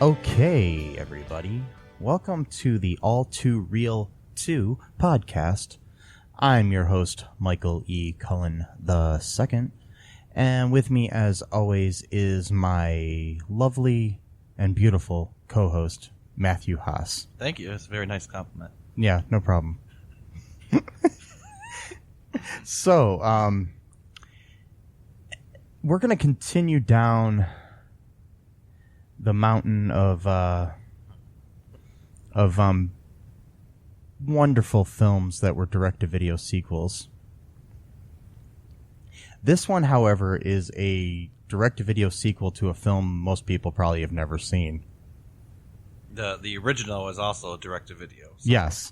Okay, everybody. Welcome to the All2ReelToo podcast. I'm your host, Michael E. Cullen II, and with me, as always, is my lovely and beautiful co-host, Matthew Haas. Thank you. It's a very nice compliment. Yeah, no problem. So, we're going to continue down the mountain of wonderful films that were direct-to-video sequels. This one, however, is a direct-to-video sequel to a film most people probably have never seen. The original is also direct-to-video. So. Yes.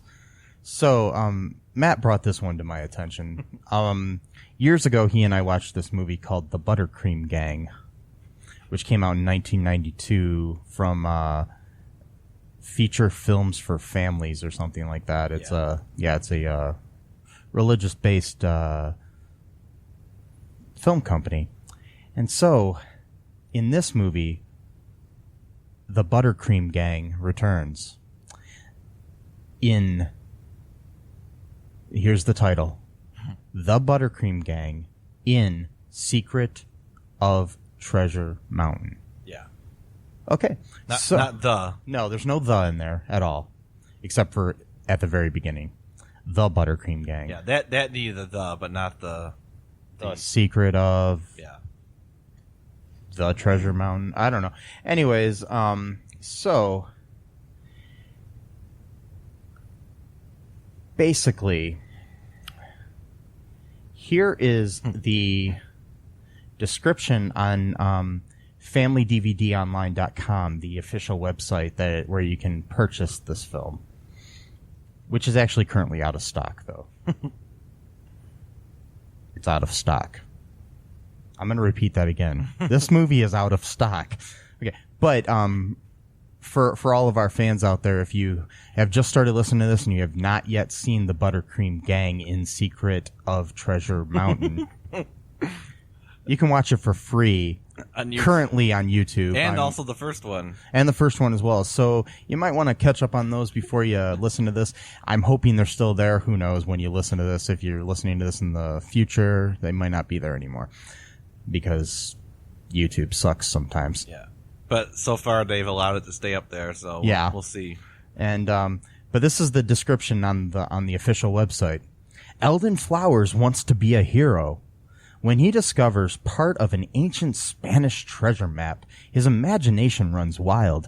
So, Matt brought this one to my attention. Years ago, he and I watched this movie called The ButterCream Gang, which came out in 1992 from Feature Films for Families or something like that. It's it's a religious-based film company. And so, in this movie, the ButterCream Gang returns. Here's the title. The ButterCream Gang in Secret of Treasure Mountain. Yeah. Okay. Not the. No, there's no the in there at all, except for at the very beginning. The ButterCream Gang. Yeah, that needed the, but not the Secret of. Yeah. The Treasure Mountain. I don't know. Anyways, so basically, here is the description on FamilyDVDonline.com, the official website where you can purchase this film, which is actually currently out of stock, though. It's out of stock. I'm going to repeat that again. This movie is out of stock. Okay, but for all of our fans out there, if you have just started listening to this and you have not yet seen the ButterCream Gang in Secret of Treasure Mountain, you can watch it for free currently on YouTube. And also the first one. And the first one as well. So you might want to catch up on those before you listen to this. I'm hoping they're still there. Who knows when you listen to this. If you're listening to this in the future, they might not be there anymore because YouTube sucks sometimes. Yeah. But so far they've allowed it to stay up there, so yeah. We'll see. And but this is the description on the official website. Eldon Flowers wants to be a hero. When he discovers part of an ancient Spanish treasure map, his imagination runs wild.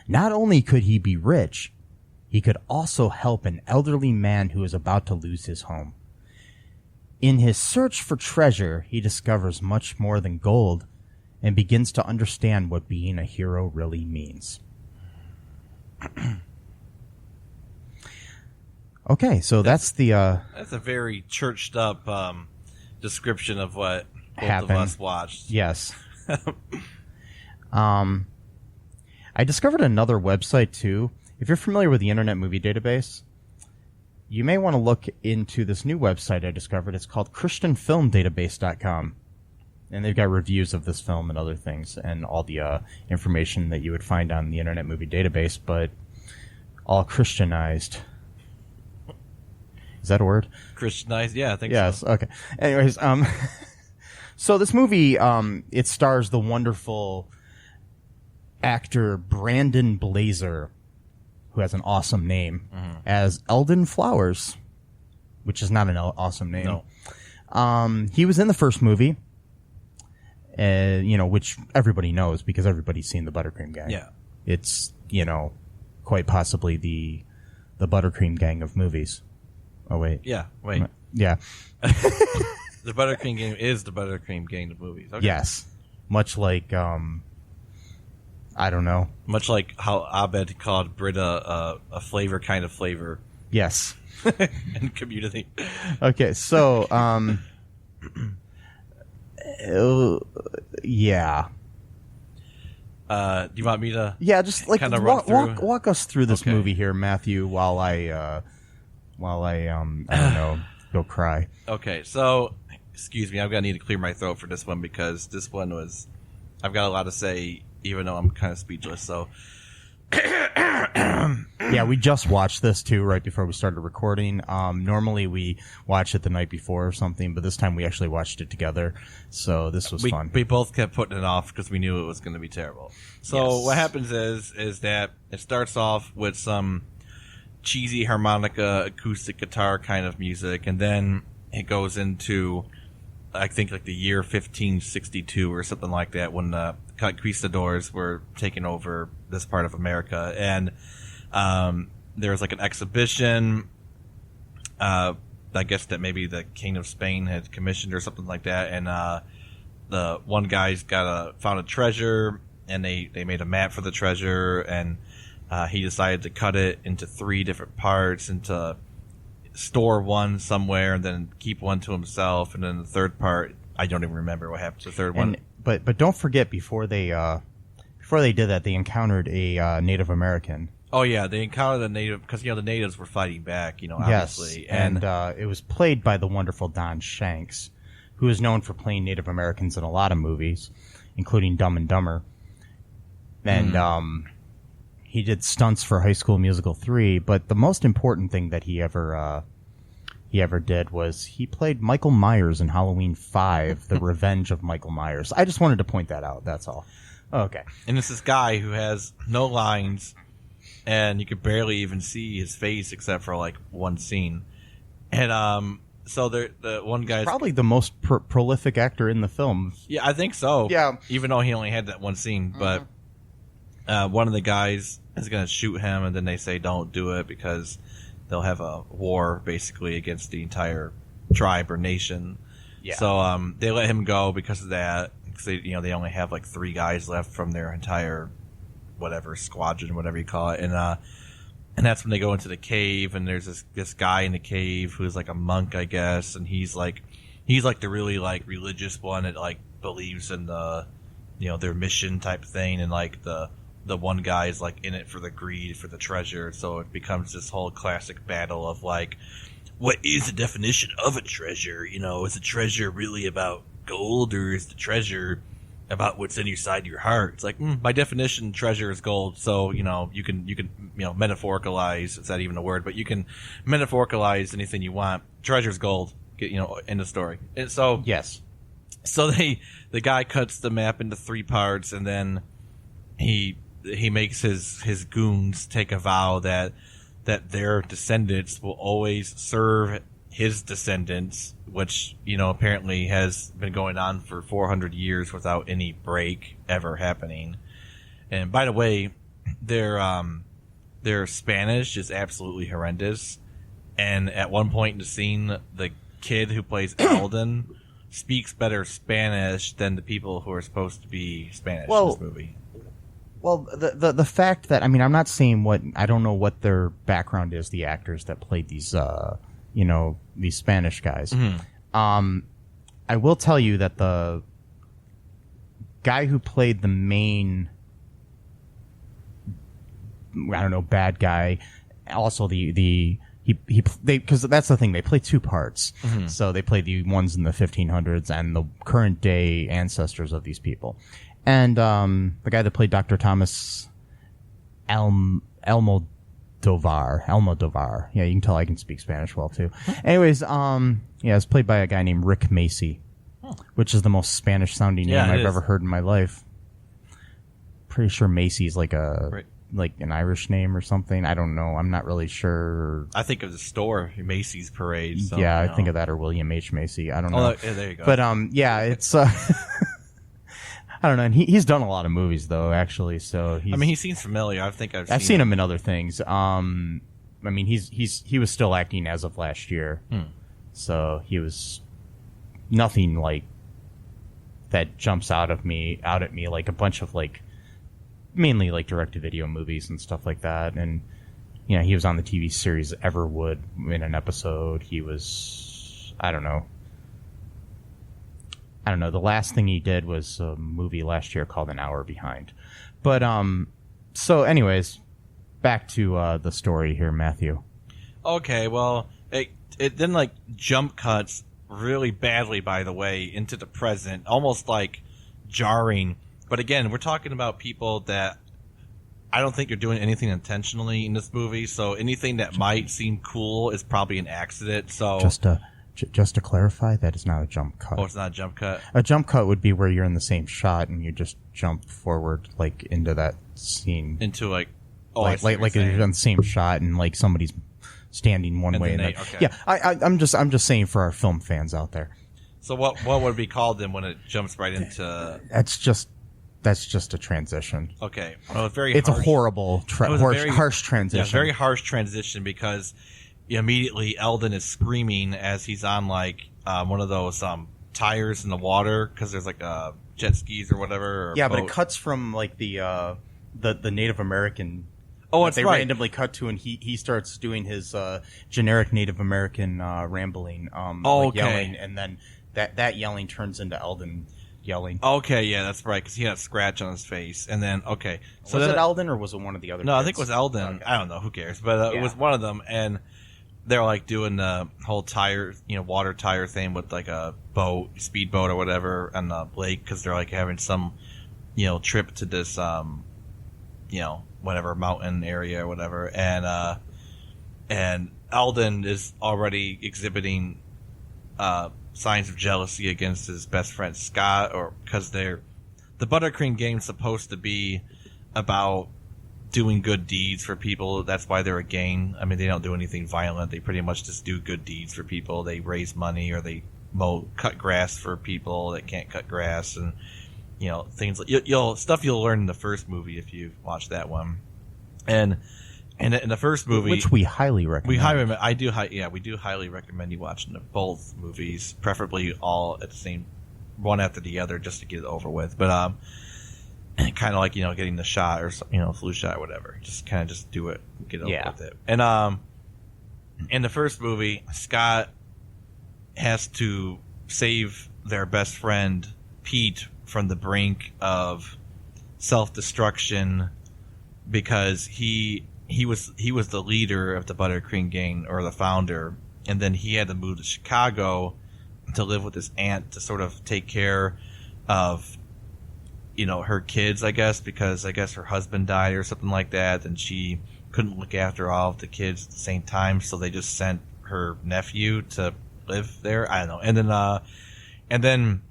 Not only could he be rich, he could also help an elderly man who is about to lose his home. In his search for treasure, he discovers much more than gold and begins to understand what being a hero really means. Okay, so that's the... That's a very churched up description of what both happened. of us watched. Yes. I discovered another website, too. If you're familiar with the Internet Movie Database, you may want to look into this new website I discovered. It's called ChristianFilmDatabase.com. And they've got reviews of this film and other things and all the information that you would find on the Internet Movie Database, but all Christianized. Is that a word? Christianized? Yeah, I think yes, so. Yes, okay. Anyways, so this movie, it stars the wonderful actor Brandon Blazer, who has an awesome name, as Eldon Flowers, which is not an awesome name. No. He was in the first movie. Which everybody knows because everybody's seen the ButterCream Gang. Yeah. It's, quite possibly the ButterCream Gang of movies. Oh, wait. Yeah, wait. Yeah. The ButterCream Gang is the ButterCream Gang of movies. Okay. Yes. Much like, I don't know. Much like how Abed called Brita a flavor kind of flavor. Yes. In Community. Okay, so, yeah. Do you want me to? Yeah, just like walk us through this Okay. movie here, Matthew, while I I don't know, go cry. Okay, so excuse me, I'm gonna need to clear my throat for this one because this one was I've got a lot to say, even though I'm kind of speechless. So Yeah, we just watched this too right before we started recording. Normally we watch it the night before or something, but this time we actually watched it together. So this was fun. We both kept putting it off because we knew it was going to be terrible. So what happens is that it starts off with some cheesy harmonica, acoustic guitar kind of music, and then it goes into, I think, like the year 1562 or something like that, when the conquistadors were taking over this part of America, and there was like an exhibition, I guess that maybe the King of Spain had commissioned or something like that, and the one guy's found a treasure, and they made a map for the treasure, and he decided to cut it into 3 different parts, and to store one somewhere, and then keep one to himself, and then the third part, I don't even remember what happened to the third one. But don't forget, before they did that, they encountered a Native American. Oh yeah, they encountered a native, because the natives were fighting back, obviously. Yes, and it was played by the wonderful Don Shanks, who is known for playing Native Americans in a lot of movies, including Dumb and Dumber. And he did stunts for High School Musical 3, but the most important thing that he ever did was he played Michael Myers in Halloween 5, The Revenge of Michael Myers. I just wanted to point that out, that's all. Okay. And it's this guy who has no lines, and you could barely even see his face except for like one scene. And so the one guy's probably the most prolific actor in the film. Yeah, I think so. Yeah. Even though he only had that one scene, but one of the guys is going to shoot him, and then they say don't do it because they'll have a war basically against the entire tribe or nation. Yeah. So they let him go because of that. Because they only have like 3 guys left from their entire whatever squadron, whatever you call it, and that's when they go into the cave, and there's this guy in the cave who's like a monk, I guess, and he's like the really like religious one that like believes in the their mission type thing, and like the one guy is like in it for the greed for the treasure, so it becomes this whole classic battle of like, what is the definition of a treasure? Is a treasure really about gold, or is the treasure about what's inside your heart? It's like, by definition, treasure is gold. So, you can metaphoricalize, is that even a word? But you can metaphoricalize anything you want. Treasure's gold. End of story. And so, yes. So the guy cuts the map into 3 parts, and then he makes his goons take a vow that their descendants will always serve his descendants, which apparently has been going on for 400 years without any break ever happening. And by the way, their Spanish is absolutely horrendous. And at one point in the scene, the kid who plays Eldon speaks better Spanish than the people who are supposed to be Spanish in this movie. Well, the fact that, I'm not saying I don't know what their background is, the actors that played these these Spanish guys. Mm-hmm. I will tell you that the guy who played the main, bad guy, also because that's the thing, they play 2 parts. Mm-hmm. So they play the ones in the 1500s and the current day ancestors of these people. And the guy that played Dr. Thomas Almodovar. Yeah, you can tell I can speak Spanish well, too. Anyways, it's played by a guy named Rick Macy, which is the most Spanish-sounding name I've ever heard in my life. Pretty sure Macy's like an Irish name or something. I don't know. I'm not really sure. I think of the store, Macy's Parade. So, yeah, I think of that, or William H. Macy. I don't know. Oh, yeah, there you go. But, it's... I don't know. And he's done a lot of movies, though, actually. So he seems familiar. I think I've seen him in other things. He was still acting as of last year. So he was nothing like that jumps out at me like a bunch of like mainly like direct-to-video movies and stuff like that. And he was on the TV series Everwood in an episode. He was, I don't know. The last thing he did was a movie last year called An Hour Behind. But, so anyways, back to the story here, Matthew. Okay, well, it then, like, jump cuts really badly, by the way, into the present, almost, like, jarring. But again, we're talking about people that I don't think you're doing anything intentionally in this movie. So anything that might seem cool is probably an accident. So just to clarify, that is not a jump cut. Oh, it's not a jump cut. A jump cut would be where you're in the same shot and you just jump forward like into that scene. Into like like you're in the same shot and like somebody's standing one way. Okay. Yeah, I'm just saying for our film fans out there. So what would it be called then when it jumps right into? That's just a transition. Okay, well, it's harsh. A horrible, harsh transition. Yeah, very harsh transition because immediately Eldon is screaming as he's on like one of those tires in the water because there's like jet skis or whatever. Or yeah, but it cuts from like the Native American. Oh, it's they right. randomly cut to, and he starts doing his generic Native American rambling, okay. Yelling, and then that yelling turns into Eldon yelling. Okay, yeah, that's right, because he had a scratch on his face, and then so was it Eldon or was it one of the other? No, kids? I think it was Eldon. Okay. I don't know, who cares? But It was one of them, and they're like doing the whole tire, water tire thing with like a boat, speedboat or whatever, on the lake because they're like having some, trip to this, whatever mountain area or whatever, and Eldon is already exhibiting signs of jealousy against his best friend Scott, or because the ButterCream Gang is supposed to be about doing good deeds for people. That's why they're a gang. I mean, they don't do anything violent. They pretty much just do good deeds for people. They raise money or they cut grass for people that can't cut grass, and things like stuff you'll learn in the first movie if you watch that one. And in the first movie, which we highly recommend. We do highly recommend you watching both movies, preferably all at the same, one after the other, just to get it over with. But kind of like getting the shot or flu shot or whatever. Just kind of do it, get over with it. And in the first movie, Scott has to save their best friend Pete from the brink of self-destruction because he was the leader of the ButterCream Gang, or the founder, and then he had to move to Chicago to live with his aunt to sort of take care of her kids, I guess, because I guess her husband died or something like that, and she couldn't look after all of the kids at the same time, so they just sent her nephew to live there. I don't know. And then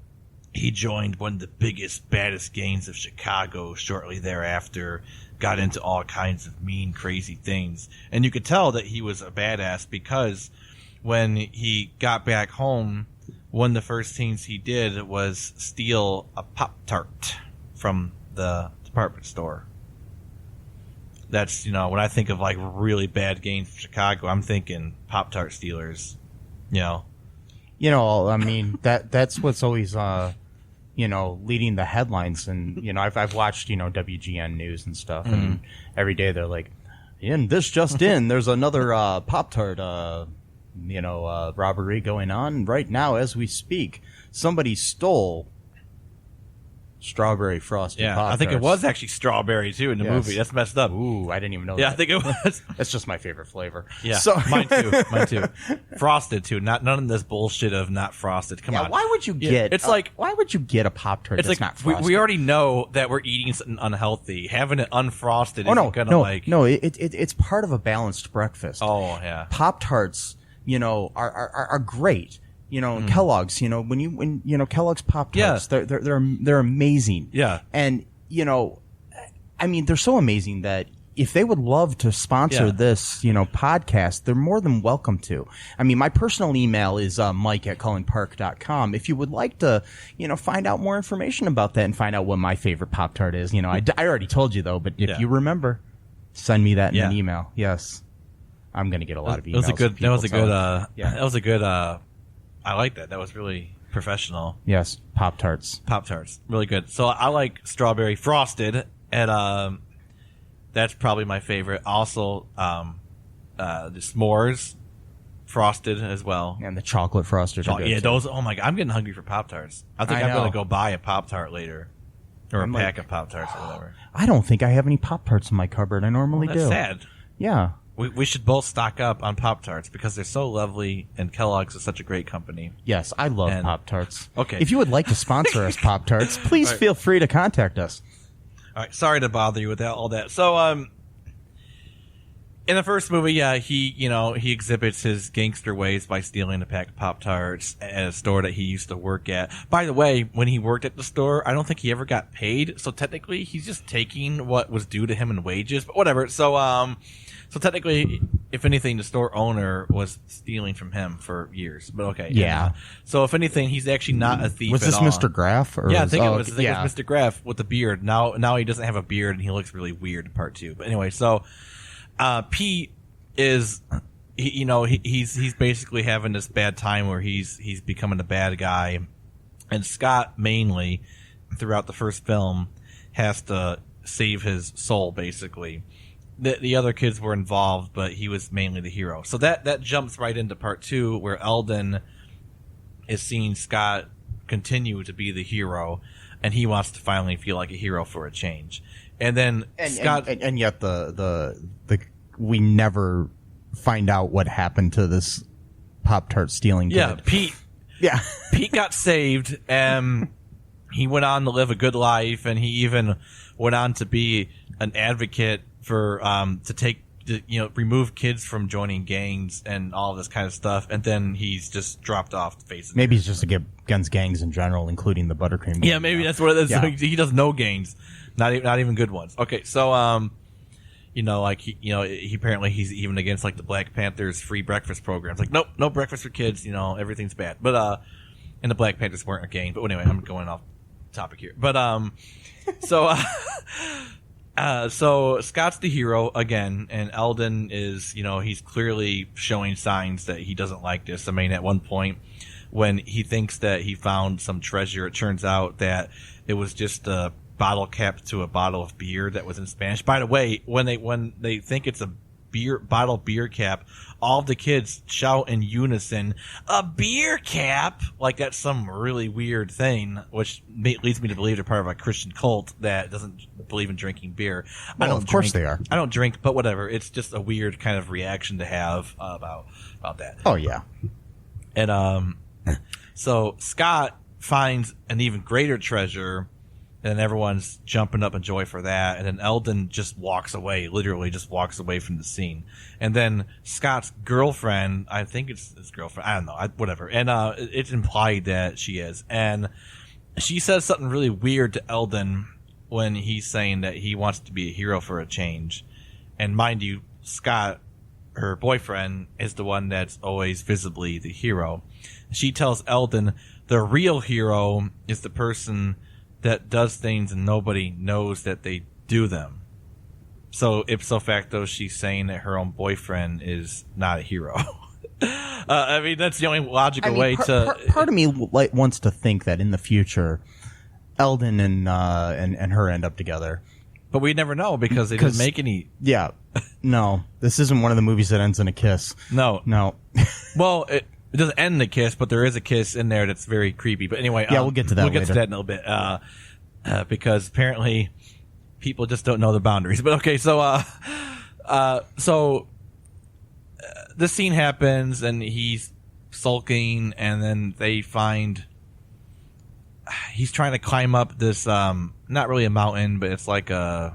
he joined one of the biggest, baddest gangs of Chicago shortly thereafter, got into all kinds of mean, crazy things. And you could tell that he was a badass because when he got back home, one of the first things he did was steal a Pop-Tart from the department store. That's, when I think of like really bad gangs from Chicago, I'm thinking Pop-Tart stealers, I mean, that's what's always, leading the headlines. And, I've watched, WGN News and stuff. Mm-hmm. And every day they're like, there's another Pop-Tart, robbery going on right now as we speak. Somebody stole strawberry frosted Pop-Tarts. I think it was actually strawberry too in the movie. That's messed up. Ooh, I didn't even know that. Yeah, I think it was. That's just my favorite flavor. Yeah, so mine too. Frosted too. None of this bullshit of not frosted. Come on. Why would you get? It's like, why would you get a Pop-Tart that's not frosted? We already know that we're eating something unhealthy. Having it unfrosted it's part of a balanced breakfast. Oh yeah. Pop-Tarts, are great. Kellogg's, when Kellogg's Pop-Tarts, they're amazing. Yeah. And, they're so amazing that if they would love to sponsor this, podcast, they're more than welcome to. I mean, my personal email is mike@cullenpark.com. If you would like to, find out more information about that and find out what my favorite Pop-Tart is, I already told you though, but if you remember, send me that in an email. Yes. I'm going to get a lot of emails. That was a good I like that. That was really professional. Yes, Pop-Tarts. Really good. So I like strawberry frosted, and that's probably my favorite. Also, the s'mores frosted as well. And the chocolate frosted are good too. Those. Oh my God, I'm getting hungry for Pop-Tarts. I think I'm going to go buy a Pop-Tart later. Or a pack of Pop-Tarts or whatever. I don't think I have any Pop-Tarts in my cupboard. I normally do. That's sad. Yeah. We should both stock up on Pop-Tarts because they're so lovely, and Kellogg's is such a great company. Yes, I love Pop-Tarts. Okay. If you would like to sponsor us, Pop-Tarts, please feel free to contact us. All right, sorry to bother you with all that. So, in the first movie, he exhibits his gangster ways by stealing a pack of Pop-Tarts at a store that he used to work at. By the way, when he worked at the store, I don't think he ever got paid. So technically, he's just taking what was due to him in wages. But whatever. So technically, if anything, the store owner was stealing from him for years. But okay. Yeah. So if anything, he's actually not a thief. Was this at all. Mr. Graff? Or Yeah, I think it was. yeah. It was Mr. Graff with the beard. Now he doesn't have a beard and he looks really weird in part 2. But anyway, so. Pete is, he's basically having this bad time where he's becoming a bad guy, and Scott mainly throughout the first film has to save his soul. Basically, the other kids were involved, but he was mainly the hero. So that jumps right into part 2, where Eldon is seeing Scott continue to be the hero, and he wants to finally feel like a hero for a change. And then Scott, and yet the we never find out what happened to this Pop-Tart stealing kid. Yeah, Pete. Yeah, Pete got saved, and he went on to live a good life, and he even went on to be an advocate for remove kids from joining gangs and all this kind of stuff. And then he's just dropped off the face of the maybe he's just against gangs in general, including the ButterCream Gang. Yeah, maybe that's what it is. Yeah. So he does no gangs, not even good ones. Okay, so he apparently he's even against like the Black Panthers free breakfast programs. Like, nope, no breakfast for kids. Everything's bad. But and the Black Panthers weren't a gang. But anyway, I'm going off topic here. But so Scott's the hero again, and Eldon is, he's clearly showing signs that he doesn't like this. I mean, at one point when he thinks that he found some treasure, it turns out that it was just a bottle cap to a bottle of beer that was in Spanish. By the way, when they think it's a bottle beer cap, all of the kids shout in unison, "A beer cap!" Like that's some really weird thing, which leads me to believe they're part of a Christian cult that doesn't believe in drinking beer. Well, of course they are. I don't drink, but whatever. It's just a weird kind of reaction to have about that. Oh yeah. And so Scott finds an even greater treasure, and everyone's jumping up in joy for that. And then Eldon just walks away, literally just walks away from the scene. And then Scott's girlfriend, I think it's his girlfriend, I don't know, whatever. And it's implied that she is. And she says something really weird to Eldon when he's saying that he wants to be a hero for a change. And mind you, Scott, her boyfriend, is the one that's always visibly the hero. She tells Eldon the real hero is the person that does things and nobody knows that they do them. So ipso facto, she's saying that her own boyfriend is not a hero. I mean, that's the only logical way to. Part of me wants to think that in the future, Eldon and her end up together. But we never know because they didn't make any. Yeah, no, this isn't one of the movies that ends in a kiss. No. Well, it doesn't end in a kiss, but there is a kiss in there that's very creepy. But anyway, yeah, we'll get to that. We'll get to that in a little bit because apparently people just don't know the boundaries. But okay, so this scene happens and he's sulking, and then they find he's trying to climb up this not really a mountain, but it's like I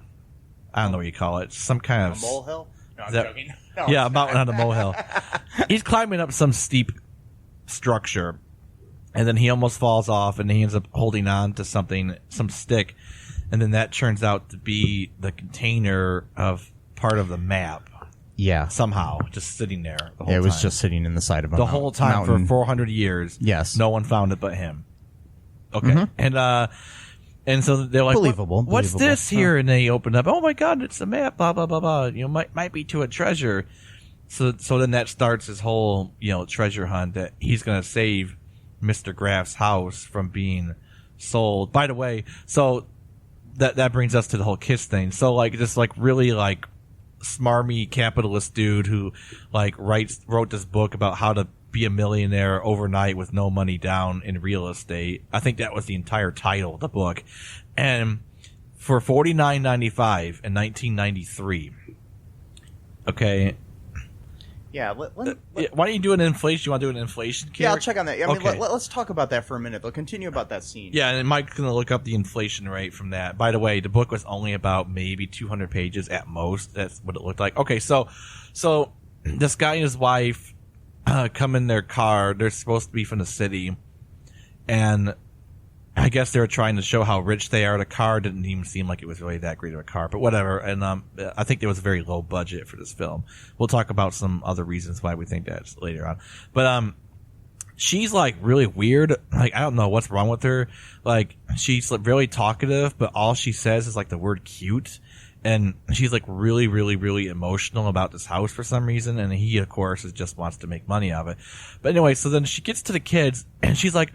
don't know what you call it, some kind of molehill. No, I'm joking. No, yeah, a mountain on a molehill. He's climbing up some steep structure, and then he almost falls off, and he ends up holding on to something, some stick, and then that turns out to be the container of part of the map. Yeah, somehow just sitting there. The whole it was time. just sitting in the side of a the whole time mountain. For 400 years. Yes, no one found it but him. Okay, and so they're like, believable. What's this here? And they open up. Oh my God, it's a map. Blah blah blah blah. Might be to a treasure. So then that starts his whole treasure hunt that he's gonna save Mr. Graff's house from being sold. By the way, so that brings us to the whole kiss thing. So this really smarmy capitalist dude who wrote this book about how to be a millionaire overnight with no money down in real estate. I think that was the entire title of the book. And for $49.95 in 1993, okay, Yeah. Why don't you do an inflation? You want to do an inflation? Yeah, I'll check on that. I mean, Okay. let's talk about that for a minute. They'll continue about that scene. Yeah, and Mike's going to look up the inflation rate from that. By the way, the book was only about maybe 200 pages at most. That's what it looked like. Okay, so this guy and his wife come in their car. They're supposed to be from the city, and I guess they were trying to show how rich they are. The car didn't even seem like it was really that great of a car, but whatever. And I think there was a very low budget for this film. We'll talk about some other reasons why we think that later on. But she's like really weird. Like, I don't know what's wrong with her. Like, she's like really talkative, but all she says is like the word cute. And she's like really, really, really emotional about this house for some reason. And he, of course, just wants to make money of it. But anyway, so then she gets to the kids and she's like,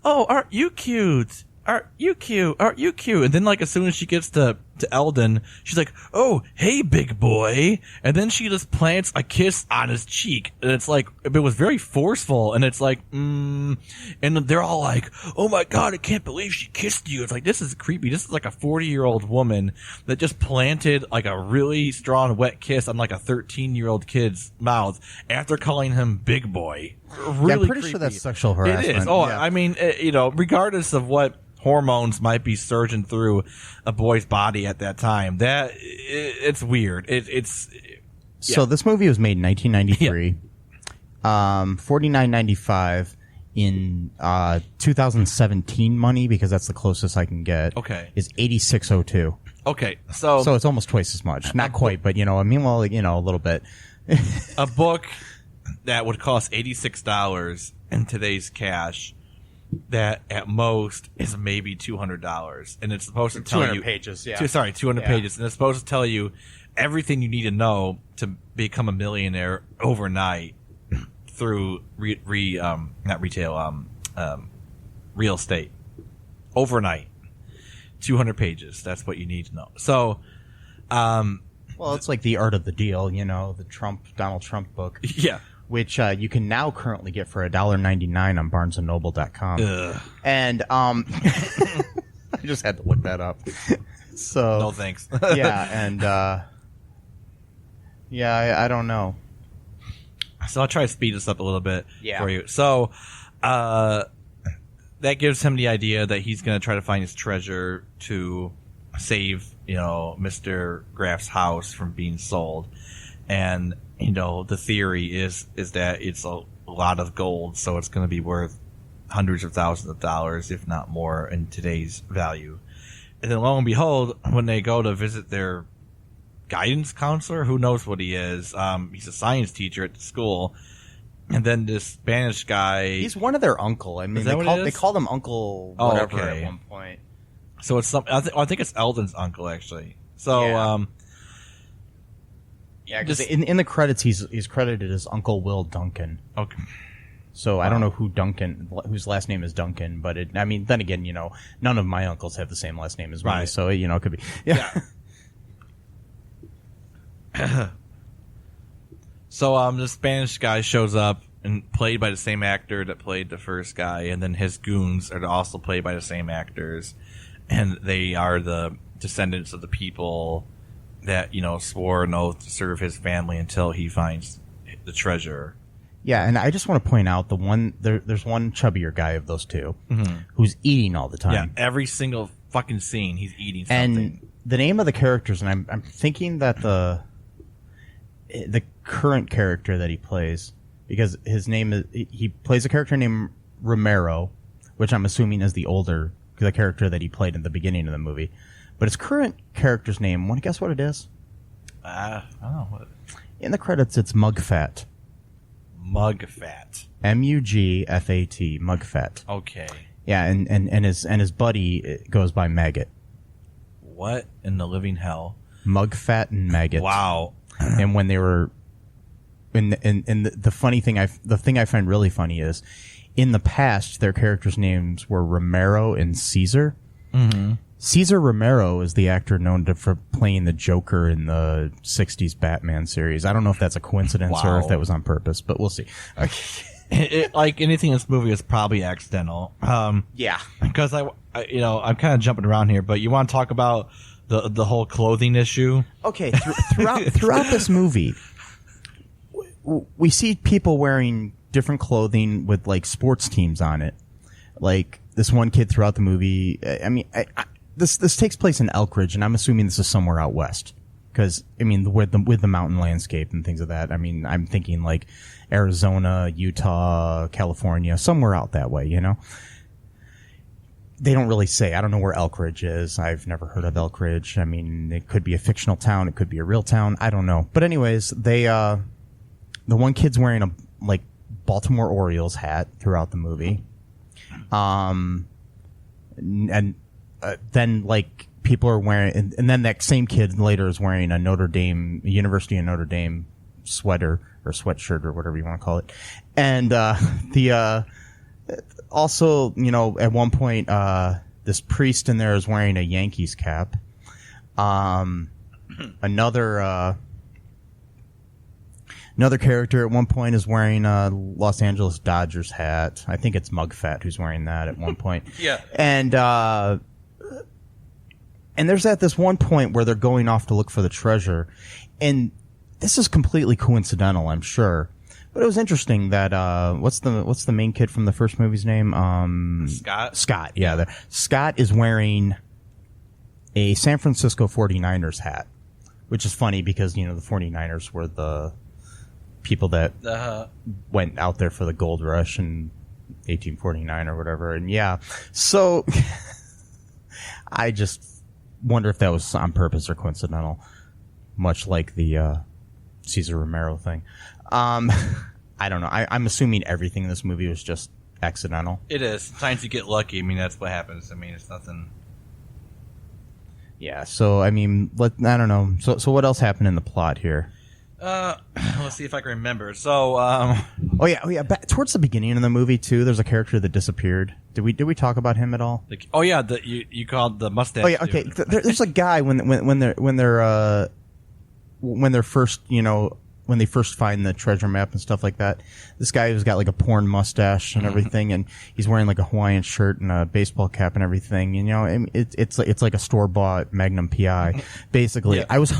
"Oh, aren't you cute? Aren't you cute? Aren't you cute?" And then, like, as soon as she gets to Eldon, she's like, "Oh, hey, big boy." And then she just plants a kiss on his cheek. And it's like, it was very forceful. And it's like, and they're all like, "Oh my God, I can't believe she kissed you." It's like, this is creepy. This is like a 40-year-old woman that just planted like a really strong wet kiss on like a 13-year-old kid's mouth after calling him big boy. Really, yeah, I'm pretty creepy. sure that's sexual harassment. It is. Oh, yeah. I mean, regardless of what hormones might be surging through a boy's body at that time, it's weird. So this movie was made in 1993, $49.95 in 2017 money, because that's the closest I can get. Okay, is $86.02. Okay, so it's almost twice as much. Not quite, but a little bit. A book that would cost $86 in today's cash, that at most is maybe $200, and it's supposed to tell 200 you pages. Yeah, 200 pages, and it's supposed to tell you everything you need to know to become a millionaire overnight through real estate. Overnight, 200 pages. That's what you need to know. So, well, it's like The Art of the Deal, the Donald Trump book. Yeah. Which you can now currently get for $1.99 on BarnesandNoble.com. Ugh. And I just had to look that up. So no thanks. Yeah, and I don't know. So I'll try to speed this up a little bit for you. Yeah. So that gives him the idea that he's going to try to find his treasure to save, Mr. Graff's house from being sold. And the theory is that it's a lot of gold, so it's going to be worth hundreds of thousands of dollars, if not more, in today's value. And then lo and behold, when they go to visit their guidance counselor, who knows what he is, he's a science teacher at the school, and then this Spanish guy... He's one of their uncle. I mean, they called him Uncle whatever at one point. So it's I think it's Eldon's uncle, actually. So... Yeah. Yeah, because in the credits he's credited as Uncle Will Duncan. Okay. So I don't know whose last name is Duncan, but then again, none of my uncles have the same last name as me, right. So it could be. Yeah. So the Spanish guy shows up and played by the same actor that played the first guy, and then his goons are also played by the same actors, and they are the descendants of the people that swore an oath to serve his family until he finds the treasure. Yeah, and I just want to point out there's one chubbier guy of those two who's eating all the time. Yeah, every single fucking scene he's eating something. And the name of the characters, and I'm thinking that the current character that he plays, because his name is, he plays a character named Romero, which I'm assuming is the character that he played in the beginning of the movie. But his current character's name, want to guess what it is? I don't know. What? In the credits, it's Mugfat. Mugfat. Mugfat. Mugfat. Okay. Yeah, and his buddy goes by Maggot. What in the living hell? Mugfat and Maggot. Wow. And when they were, and the funny thing, the thing I find really funny is, in the past, their characters' names were Romero and Caesar. Mm-hmm. Cesar Romero is the actor known for playing the Joker in the 60s Batman series. I don't know if that's a coincidence or if that was on purpose, but we'll see. Okay. Like anything in this movie is probably accidental. Yeah. Because I'm kind of jumping around here, but you want to talk about the whole clothing issue? Okay. Throughout this movie, we see people wearing different clothing with like sports teams on it. Like this one kid throughout the movie. I mean, this takes place in Elkridge, and I'm assuming this is somewhere out west. Because I mean, with the mountain landscape and things of that. I mean, I'm thinking like Arizona, Utah, California, somewhere out that way. You know. They don't really say. I don't know where Elkridge is. I've never heard of Elkridge. I mean, it could be a fictional town. It could be a real town. I don't know. But anyways, the one kid's wearing a like Baltimore Orioles hat throughout the movie. Then like people are wearing, and then that same kid later is wearing a University of Notre Dame sweater or sweatshirt or whatever you want to call it. And also, you know, at one point, this priest in there is wearing a Yankees cap. Another character at one point is wearing a Los Angeles Dodgers hat. I think it's Mugfat who's wearing that at one point. Yeah. And there's at this one point where they're going off to look for the treasure. And this is completely coincidental, I'm sure. But it was interesting that what's the main kid from the first movie's name? Scott. Yeah. Scott is wearing a San Francisco 49ers hat, which is funny because, you know, the 49ers were the people that went out there for the gold rush in 1849 or whatever. And yeah, so I just wonder if that was on purpose or coincidental, much like the Cesar Romero thing. I don't know. I'm assuming everything in this movie was just accidental. It is. Sometimes you get lucky. I mean, that's what happens. I mean, it's nothing. Yeah. So I mean, I don't know. So what else happened in the plot here? Let's see if I can remember. So, oh yeah. Towards the beginning of the movie too, there's a character that disappeared. Did we talk about him at all? You called the mustache. Oh yeah. Okay. There's a guy when they're first, you know, when they first find the treasure map and stuff like that. This guy who's got like a porn mustache and everything, and he's wearing like a Hawaiian shirt and a baseball cap and everything. You know, and it's like a store-bought Magnum PI, basically. Yeah. I was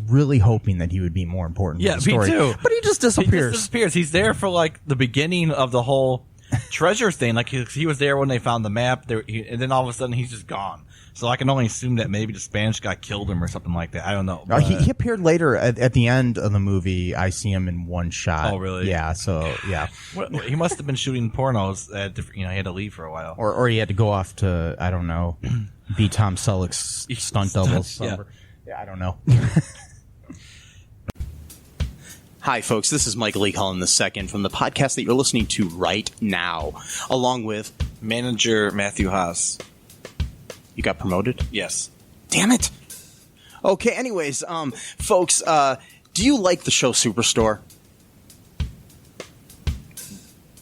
really hoping that he would be more important. Yeah, to the story. Me too. But he just disappears. He's there for like the beginning of the whole treasure thing. Like he was there when they found the map, and then all of a sudden he's just gone. So I can only assume that maybe the Spanish guy killed him or something like that. I don't know. He appeared later at the end of the movie. I see him in one shot. Oh, really? Yeah. So yeah, well, he must have been shooting pornos at different. You know, he had to leave for a while, or he had to go off to, I don't know, be Tom Selleck's stunt double. Yeah, I don't know. Hi, folks. This is Michael E. Cullen II from the podcast that you're listening to right now, along with manager Matthew Haas. You got promoted? Yes. Damn it. Okay, anyways, folks, do you like the show Superstore?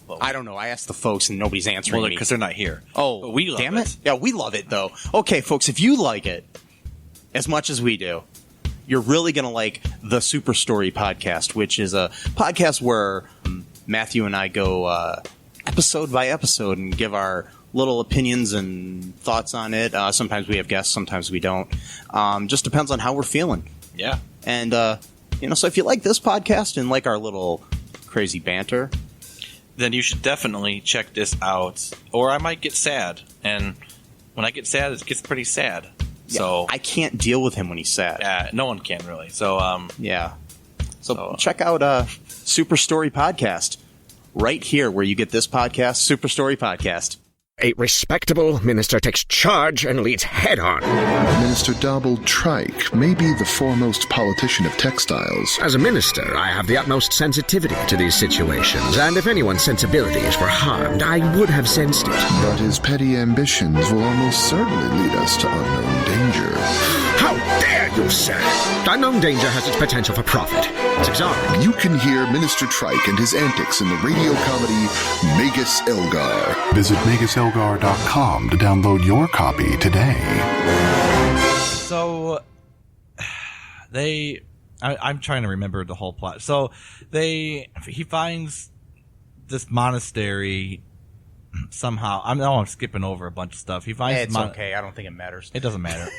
Well, I don't know. I asked the folks and nobody's answering me. Because they're not here. Oh, but we love damn it. Yeah, we love it, though. Okay, folks, if you like it as much as we do, you're really going to like the Super Story podcast, which is a podcast where Matthew and I go episode by episode and give our little opinions and thoughts on it. Sometimes we have guests, sometimes we don't. Just depends on how we're feeling. Yeah. And, so if you like this podcast and like our little crazy banter, then you should definitely check this out. Or I might get sad. And when I get sad, it gets pretty sad. Yeah, so I can't deal with him when he's sad. Yeah, no one can really. So, yeah. So check out Super Story Podcast right here where you get this podcast, Super Story Podcast. A respectable minister takes charge and leads head-on. Minister Dobble Trike may be the foremost politician of textiles. As a minister, I have the utmost sensitivity to these situations, and if anyone's sensibilities were harmed, I would have sensed it. But his petty ambitions will almost certainly lead us to unknown danger. How dare you, sir! Unknown danger has its potential for profit. It's exotic. You can hear Minister Trike and his antics in the radio comedy Magus Elgar. Visit MagusElgar.com to download your copy today. So, I'm trying to remember the whole plot. So, he finds this monastery somehow. I'm skipping over a bunch of stuff. He finds it's okay. I don't think it matters. It doesn't matter.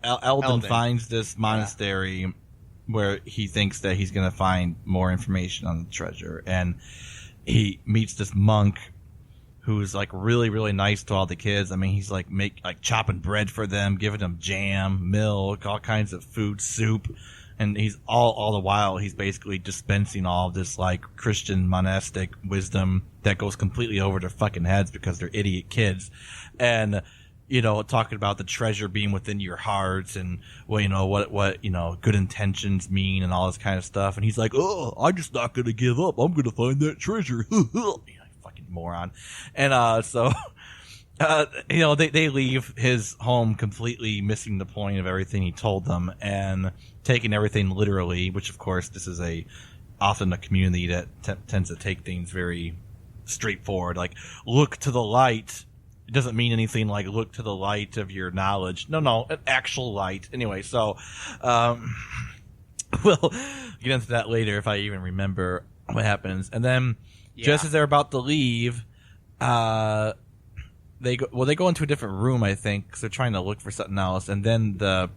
Eldon finds this monastery where he thinks that he's going to find more information on the treasure. And he meets this monk who's like really, really nice to all the kids. I mean, he's like chopping bread for them, giving them jam, milk, all kinds of food, soup. And he's all the while he's basically dispensing all of this like Christian monastic wisdom that goes completely over their fucking heads because they're idiot kids. And, you know, talking about the treasure being within your hearts and, well, you know, what, you know, good intentions mean and all this kind of stuff. And he's like, oh, I'm just not going to give up. I'm going to find that treasure. Fucking moron. And, so, you know, they leave his home completely missing the point of everything he told them and taking everything literally, which of course this is often a community that tends to take things very straightforward. Like, look to the light. It doesn't mean anything like look to the light of your knowledge. No, an actual light. Anyway, so we'll get into that later if I even remember what happens. And then just as they're about to leave, they go into a different room, I think, because they're trying to look for something else. And then the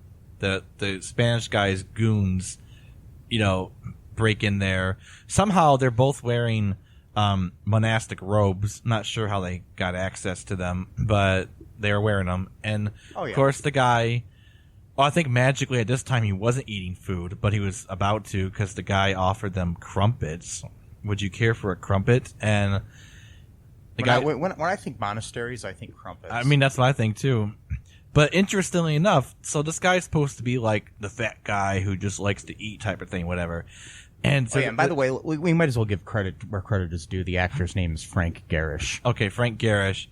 Spanish guy's goons, you know, break in there. Somehow they're both wearing monastic robes. Not sure how they got access to them, but they were wearing them. And of course the guy, I think magically at this time he wasn't eating food, but he was about to because the guy offered them crumpets. Would you care for a crumpet? And when I think monasteries, I think crumpets. I mean, that's what I think too. But interestingly enough, so this guy's supposed to be like the fat guy who just likes to eat type of thing, whatever. And so, and by the way, we might as well give credit where credit is due. The actor's name is Frank Garish. Okay, Frank Garish.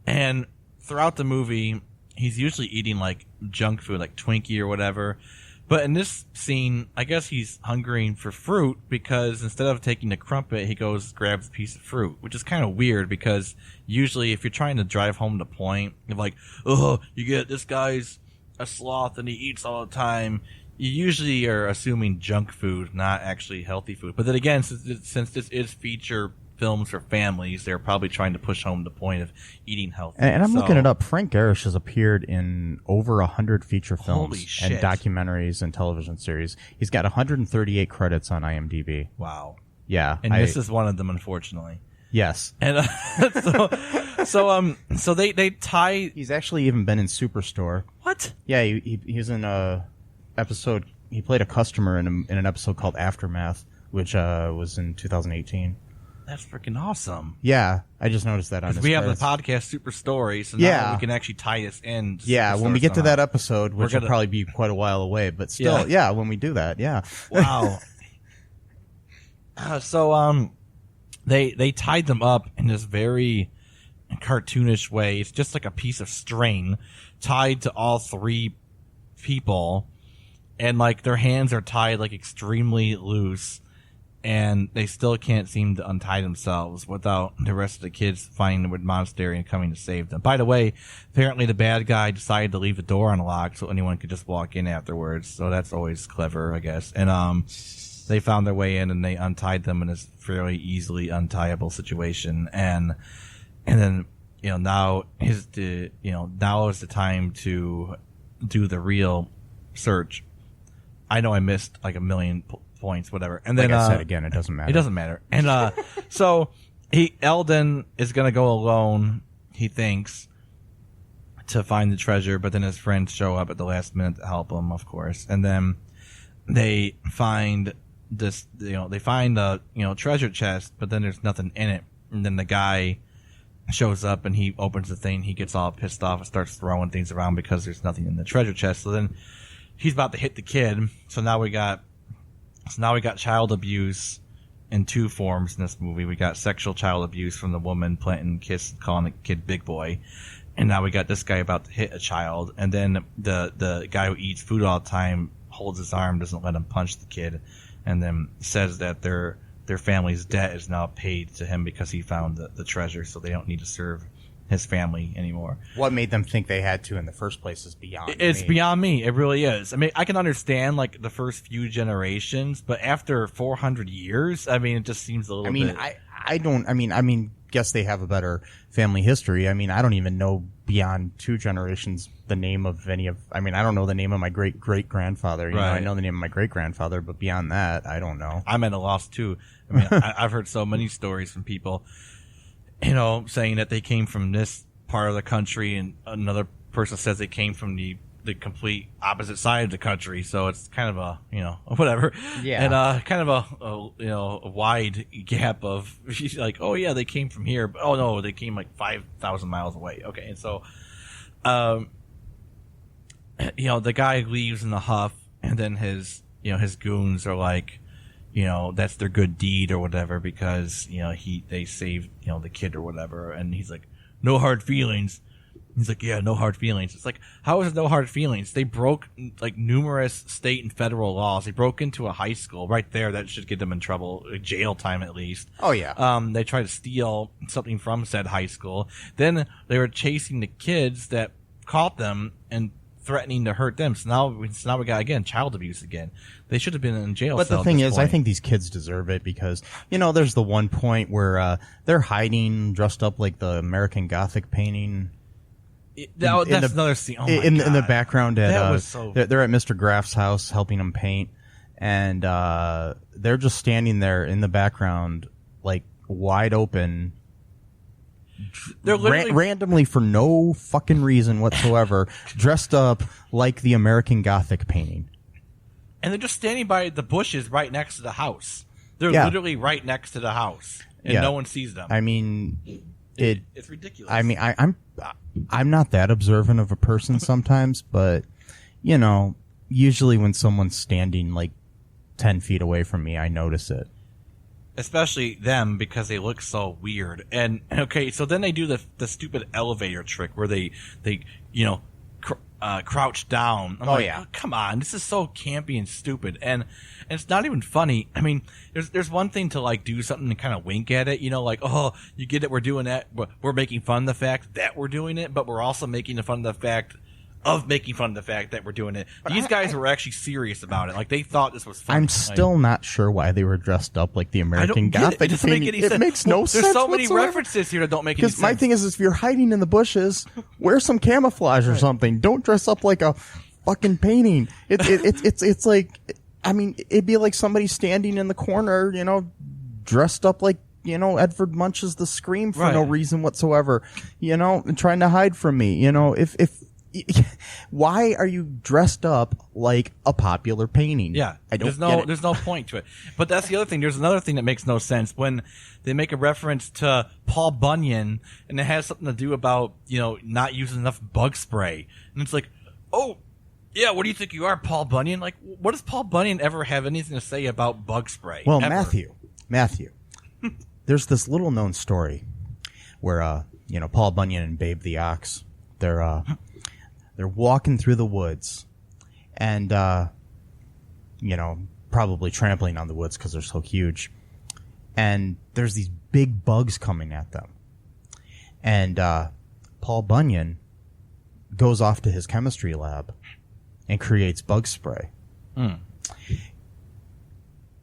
And throughout the movie, he's usually eating like junk food, like Twinkie or whatever. But in this scene, I guess he's hungering for fruit because instead of taking the crumpet, he goes grabs a piece of fruit, which is kind of weird because usually if you're trying to drive home the point of like, oh, you get this guy's a sloth and he eats all the time, you usually are assuming junk food, not actually healthy food. But then again, since this is feature films for families, they're probably trying to push home the point of eating healthy. And I'm looking it up. Frank Garish has appeared in over 100 feature films and shit. Documentaries and television series. He's got 138 credits on IMDb. Wow. Yeah. And this is one of them, unfortunately. Yes. And so they tie. He's actually even been in Superstore. What? Yeah, he was in a episode. He played a customer in an episode called Aftermath, which was in 2018. That's freaking awesome. Yeah, I just noticed that on his we have credits. the podcast Super Story, so now we can actually tie this in. Yeah, when we get to that episode, which will probably be quite a while away, but still, yeah when we do that, yeah. Wow. So they tied them up in this very cartoonish way. It's just like a piece of string tied to all three people, and like their hands are tied like extremely loose. And they still can't seem to untie themselves without the rest of the kids finding the monastery and coming to save them. By the way, apparently the bad guy decided to leave the door unlocked so anyone could just walk in afterwards. So that's always clever, I guess. And they found their way in and they untied them in this fairly easily untiable situation. And then now is the time to do the real search. I know I missed like a million points, whatever. And then, like I said again, it doesn't matter. It doesn't matter. And so Eldon is going to go alone, he thinks, to find the treasure, but then his friends show up at the last minute to help him, of course. And then they find this, they find the, treasure chest, but then there's nothing in it. And then the guy shows up and he opens the thing. He gets all pissed off and starts throwing things around because there's nothing in the treasure chest. So then he's about to hit the kid. So now we got child abuse in two forms in this movie. We got sexual child abuse from the woman planting kiss, calling the kid big boy. And now we got this guy about to hit a child. And then the guy who eats food all the time holds his arm, doesn't let him punch the kid, and then says that their family's debt is now paid to him because he found the treasure, so they don't need to serve his family anymore. What made them think they had to in the first place is beyond It's me. beyond me. It really is. I mean, I can understand like the first few generations, but after 400 years, I mean, it just seems a little bit. guess they have a better family history. I mean, I don't even know beyond 2 generations the name of any of. I mean, I don't know the name of my great grandfather. You know, I know the name of my great grandfather, but beyond that, I don't know. I'm at a loss too. I mean, I've heard so many stories from people, you know, saying that they came from this part of the country, and another person says they came from the complete opposite side of the country. So it's kind of a, you know, whatever. Yeah. And kind of a you know, a wide gap of, she's like, oh yeah, they came from here, but oh no, they came like 5,000 miles away. Okay. And so, you know, the guy leaves in the huff, and then his goons are like, you know, that's their good deed or whatever, because, you know, they saved, you know, the kid or whatever. And he's like, no hard feelings. He's like, yeah, no hard feelings. It's like, how is it no hard feelings? They broke like numerous state and federal laws. They broke into a high school right there. That should get them in trouble, jail time at least. Oh yeah. They tried to steal something from said high school. Then they were chasing the kids that caught them and threatening to hurt them. So now we got, again, child abuse again. They should have been in jail. But the thing is, I think these kids deserve it, because, you know, there's the one point where they're hiding dressed up like the American Gothic painting. That's another scene. Oh my in God. the background, That was so... they're at Mr. Graff's house helping him paint, and they're just standing there in the background, like wide open. They're literally randomly, for no fucking reason whatsoever, dressed up like the American Gothic painting. And they're just standing by the bushes right next to the house. They're literally right next to the house, and no one sees them. I mean, it's ridiculous. I mean, I'm not that observant of a person sometimes, but, you know, usually when someone's standing like 10 feet away from me, I notice it. Especially them, because they look so weird. And okay, so then they do the stupid elevator trick where they you know, crouch down. I'm like, oh, come on, this is so campy and stupid, and it's not even funny. I mean, there's one thing to like do something and kind of wink at it, you know, like, oh, you get it, we're doing that, we're making fun of the fact that we're doing it, but we're also making fun of the fact of making fun of the fact that we're doing it. But these guys were actually serious about it. Like, they thought this was funny. I'm still not sure why they were dressed up like the American Gothic. It doesn't make any sense. It makes no sense. There's so many whatsoever. references here that don't make any sense. Because my thing is, if you're hiding in the bushes, wear some camouflage or something. Don't dress up like a fucking painting. It's like, I mean, it'd be like somebody standing in the corner, you know, dressed up like, you know, Edvard Munch's The Scream for no reason whatsoever, you know, and trying to hide from me. You know, why are you dressed up like a popular painting? Yeah, I don't get it. There's no point to it. But that's the other thing. There's another thing that makes no sense when they make a reference to Paul Bunyan, and it has something to do about, you know, not using enough bug spray. And it's like, oh, yeah, what do you think you are, Paul Bunyan? Like, what does Paul Bunyan ever have anything to say about bug spray? Well, ever? Matthew, there's this little known story where, you know, Paul Bunyan and Babe the Ox, they're walking through the woods, and, you know, probably trampling on the woods because they're so huge. And there's these big bugs coming at them. And Paul Bunyan goes off to his chemistry lab and creates bug spray.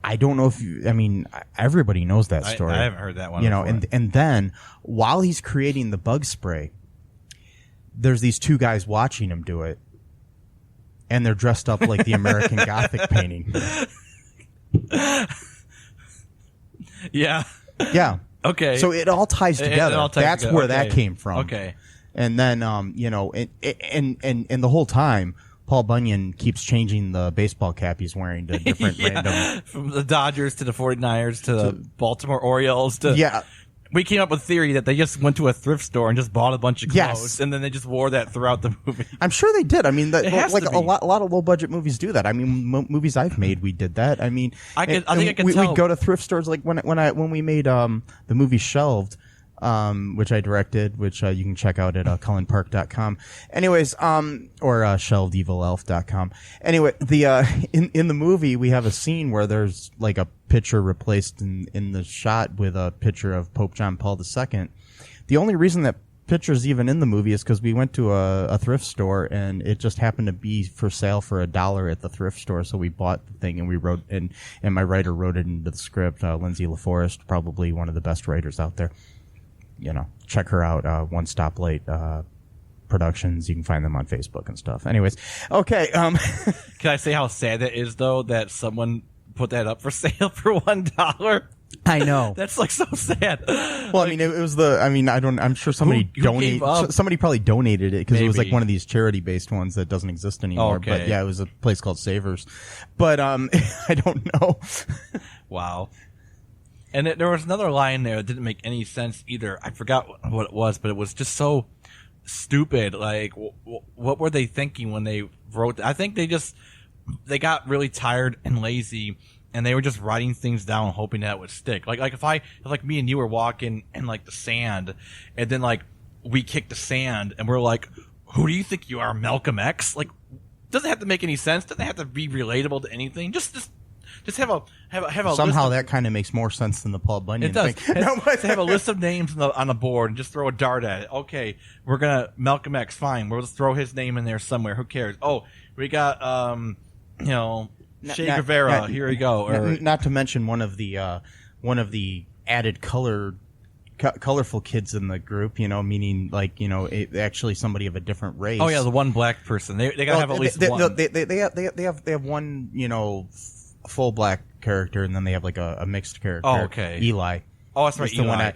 I don't know if you, I mean, everybody knows that story. I haven't heard that one. You know, before. and then while he's creating the bug spray, there's these two guys watching him do it, and they're dressed up like the American Gothic painting. Yeah. Yeah. Okay. So it all ties together. That's together. where that came from. Okay. And then, you know, and the whole time, Paul Bunyan keeps changing the baseball cap he's wearing to different random. From the Dodgers to the 49ers to the Baltimore Orioles to. Yeah. We came up with a theory that they just went to a thrift store and just bought a bunch of clothes, and then they just wore that throughout the movie. I'm sure they did. I mean, like a lot of low budget movies do that. I mean, movies I've made, we did that. I mean, I think I can tell. We'd go to thrift stores, like when we made the movie Shelved, which I directed, which you can check out at cullenpark.com. Anyways, or shelvedevilelf.com. Anyway, in the movie we have a scene where there's like a picture replaced in the shot with a picture of Pope John Paul II. The only reason that picture's even in the movie is because we went to a thrift store and it just happened to be for sale for $1 at the thrift store, so we bought the thing and we wrote and my writer wrote it into the script. Lindsay LaForest, probably one of the best writers out there. check her out. One Stop Late Productions. You can find them on Facebook and stuff. Anyways, okay. Can I say how sad it is though that someone put that up for sale for $1? I know. That's like so sad. Well, I mean, it was I'm sure somebody Who gave up? somebody probably donated it because it was like Maybe. one of these charity-based ones that doesn't exist anymore. Oh, okay. But yeah, it was a place called Savers. But, I don't know. Wow. And there was another line there that didn't make any sense either. I forgot what it was, but it was just so stupid. Like, what were they thinking when they wrote? I think they got really tired and lazy, and they were just writing things down, hoping that it would stick. Like if me and you were walking in like the sand, and then like we kicked the sand, and we're like, "Who do you think you are, Malcolm X?" Like, doesn't have to make any sense. Doesn't have to be relatable to anything. Just have a Somehow list that kind of makes more sense than the Paul Bunyan it does. thing. To have a list of names on the board and just throw a dart at it. Okay, we're gonna Malcolm X. Fine, we'll just throw his name in there somewhere. Who cares? Oh, we got Che Guevara. Here we go. Not to mention one of the added colorful kids in the group. Meaning like actually somebody of a different race. Oh yeah, the one black person. They gotta have at least one. They have one full black character, and then they have like a mixed character. Oh, okay. Eli. Oh, that's right. Eli.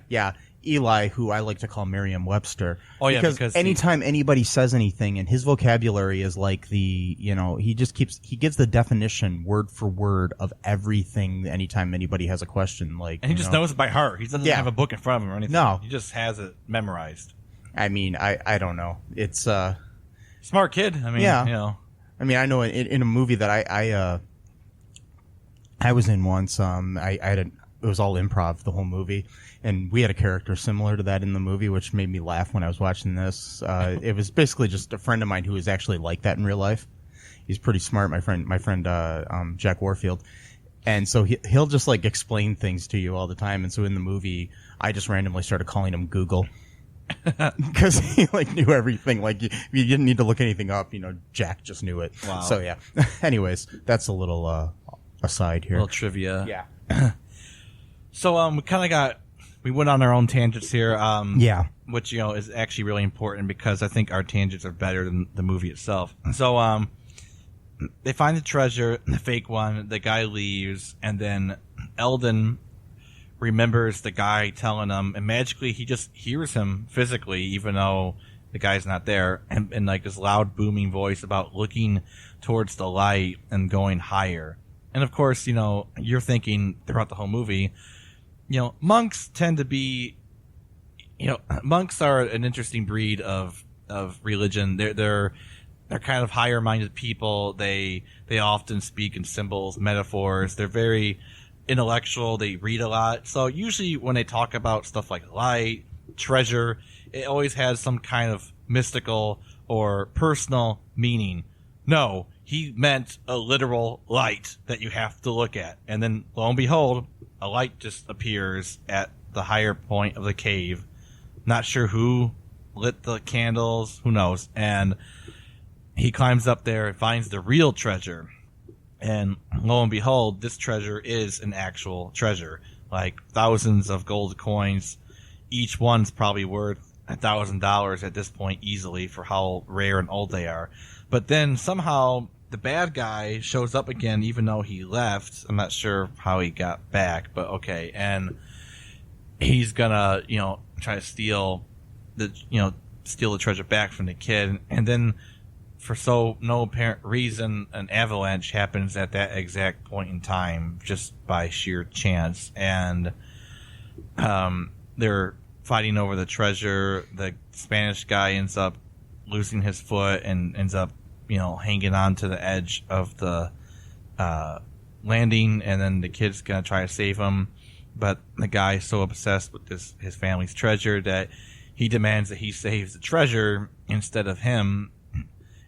Eli, who I like to call Merriam-Webster. Oh yeah, because anytime anybody says anything, and his vocabulary is like he gives the definition word for word of everything. Anytime anybody has a question, like, and he just knows it by heart. He doesn't have a book in front of him or anything. No, he just has it memorized. I mean, I don't know. It's smart kid. I mean, yeah. I mean, I know in a movie that I was in once. It was all improv, the whole movie, and we had a character similar to that in the movie, which made me laugh when I was watching this. It was basically just a friend of mine who was actually like that in real life. He's pretty smart, my friend Jack Warfield, and so he'll just like explain things to you all the time. And so in the movie, I just randomly started calling him Google. Because he like knew everything. Like you didn't need to look anything up. Jack just knew it. Wow. So yeah. Anyways, that's a little aside here. A little trivia. Yeah. So we went on our own tangents here. Yeah. Which is actually really important because I think our tangents are better than the movie itself. So they find the treasure, the fake one. The guy leaves, and then Eldon remembers the guy telling him, and magically he just hears him physically, even though the guy's not there, and like this loud booming voice about looking towards the light and going higher. And of course, you're thinking throughout the whole movie, monks tend to be, monks are an interesting breed of religion. They're kind of higher minded people. They often speak in symbols, metaphors. They're very intellectual. They read a lot. So usually when they talk about stuff like light, treasure, it always has some kind of mystical or personal meaning. No, he meant a literal light that you have to look at. And then, lo and behold, a light just appears at the higher point of the cave. Not sure who lit the candles, who knows. And he climbs up there and finds the real treasure. And lo and behold, this treasure is an actual treasure. Like thousands of gold coins. Each one's probably worth $1,000 at this point easily for how rare and old they are. But then somehow the bad guy shows up again, even though he left. I'm not sure how he got back, but okay. And he's gonna, try to steal the treasure back from the kid. And then for no apparent reason, an avalanche happens at that exact point in time, just by sheer chance. And they're fighting over the treasure. The Spanish guy ends up losing his foot and ends up hanging on to the edge of the landing, and then the kid's gonna try to save him, but the guy's so obsessed with his family's treasure that he demands that he saves the treasure instead of him,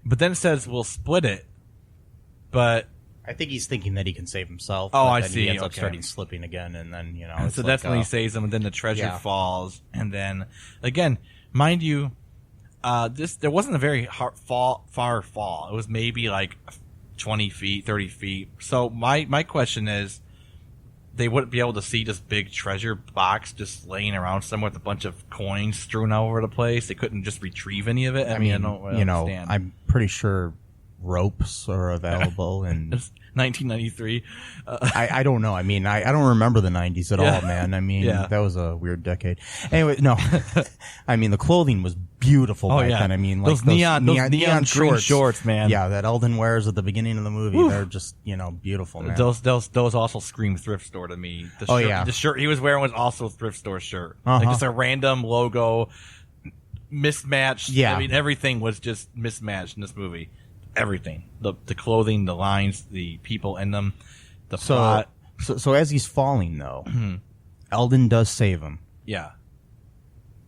but then says we'll split it. But I think he's thinking that he can save himself. Oh, but I then see. He ends up Okay. starting slipping again, and then so that's when he saves him, and then the treasure falls, and then again, mind you, there wasn't a very far fall. It was maybe like 20 feet, 30 feet. So my question is, they wouldn't be able to see this big treasure box just laying around somewhere with a bunch of coins strewn all over the place. They couldn't just retrieve any of it. I mean, I don't understand. I'm pretty sure ropes are available and 1993. I don't know. I mean, I don't remember the 90s at all, man. I mean, that was a weird decade. Anyway, no. I mean, the clothing was beautiful back then. I mean, like those neon shorts, man. Yeah, that Eldon wears at the beginning of the movie. Woo. They're just, beautiful, man. Those also scream thrift store to me. The shirt he was wearing was also a thrift store shirt. Like just a random logo, mismatched. Yeah. I mean, everything was just mismatched in this movie. Everything, the clothing, the lines, the people in them, the plot. So as he's falling, though, Eldon does save him. Yeah.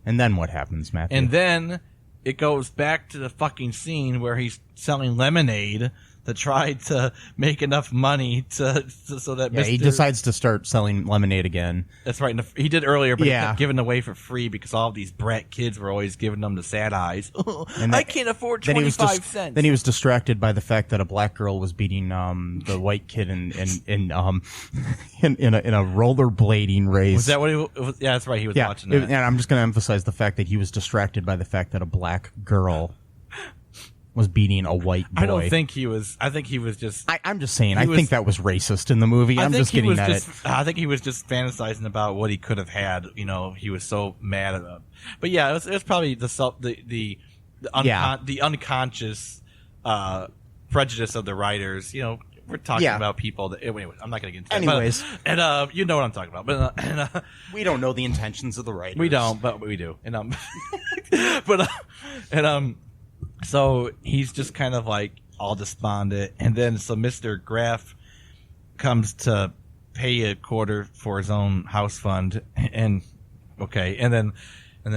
And then what happens, Matthew? And then it goes back to the fucking scene where he's selling lemonade to try to make enough money so that he decides to start selling lemonade again. That's right. He did earlier, but he kept giving away for free because all of these brat kids were always giving them the sad eyes. I can't afford 25 cents. Then he was distracted by the fact that a black girl was beating the white kid in a rollerblading race. Was that what he was? Yeah, that's right. He was watching that. And I'm just going to emphasize the fact that he was distracted by the fact that a black girl was beating a white boy. I don't think he was. I think he was just. I'm just saying. I think that was racist in the movie. I'm just getting at it. I think he was just fantasizing about what he could have had. He was so mad at him. But yeah, it was probably the unconscious prejudice of the writers. We're talking about people that. Anyway, I'm not going to get into that. Anyways, and you know what I'm talking about. But we don't know the intentions of the writers. We don't, but we do. And so he's just kind of like all despondent, and then so Mr. Graff comes to pay a quarter for his own house fund, and then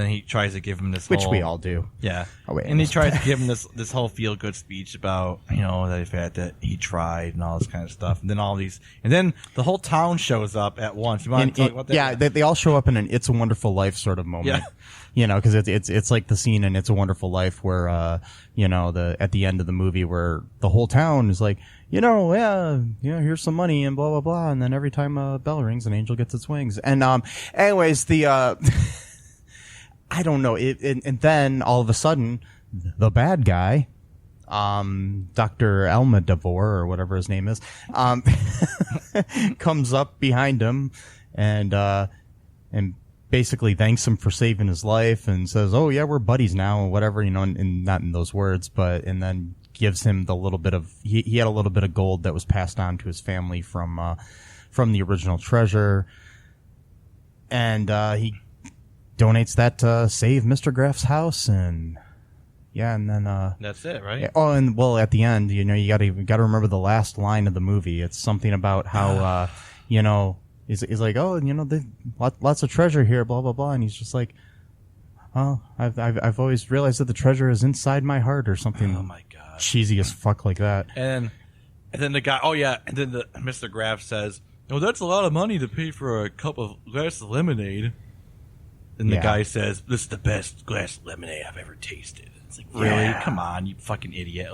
he tries to give him this, which we all do, and he tries to give him this whole feel good speech about the fact that he tried and all this kind of stuff, and then the whole town shows up at once. You want to talk about that? Yeah, they all show up in an "It's a Wonderful Life" sort of moment. Yeah. Because it's like the scene in "It's a Wonderful Life" where at the end of the movie where the whole town is like, here's some money and blah blah blah, and then every time a bell rings, an angel gets its wings. And anyways, I don't know. And then all of a sudden, the bad guy, Dr. Almodovar or whatever his name is, comes up behind him and basically thanks him for saving his life and says, "Oh yeah, we're buddies now," or whatever, and not in those words, and then gives him the little bit of he had a little bit of gold that was passed on to his family from the original treasure, and he donates that to save Mr. Graff's house, and then that's it, right? And at the end, you got to remember the last line of the movie. It's something about how He's like, lots of treasure here, blah blah blah, and he's just like, "Oh, I've always realized that the treasure is inside my heart," or something. Oh my god, cheesy as fuck like that. And then the guy, Mr. Graff says, "Oh, that's a lot of money to pay for a cup of glass of lemonade." And the guy says, "This is the best glass of lemonade I've ever tasted." It's like, really? Come on, you fucking idiot!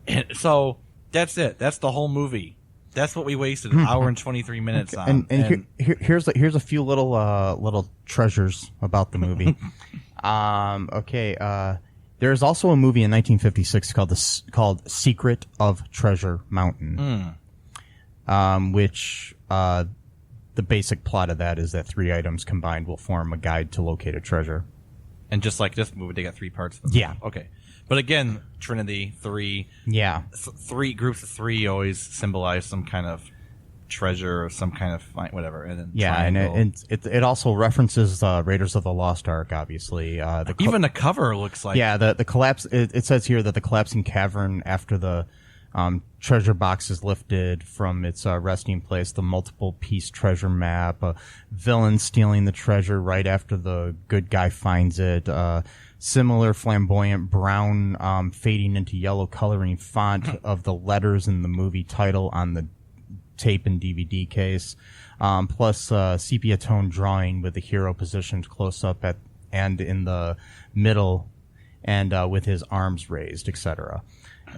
And so that's it. That's the whole movie. That's what we wasted an hour and 23 minutes on. And here's a few little treasures about the movie. There's also a movie in 1956 called Secret of Treasure Mountain, which the basic plot of that is that 3 items combined will form a guide to locate a treasure. And just like this movie, they got 3 parts. Yeah. Okay. But again, Trinity, 3. Yeah. 3 groups of 3 always symbolize some kind of treasure or some kind of whatever. And then and it also references Raiders of the Lost Ark, obviously. Even the cover looks like... Yeah, the collapse... It says here that the collapsing cavern after the treasure box is lifted from its resting place, the multiple-piece treasure map, a villain stealing the treasure right after the good guy finds it, similar flamboyant brown fading into yellow coloring font of the letters in the movie title on the tape and DVD case, plus sepia tone drawing with the hero positioned close up and in the middle and with his arms raised, etc.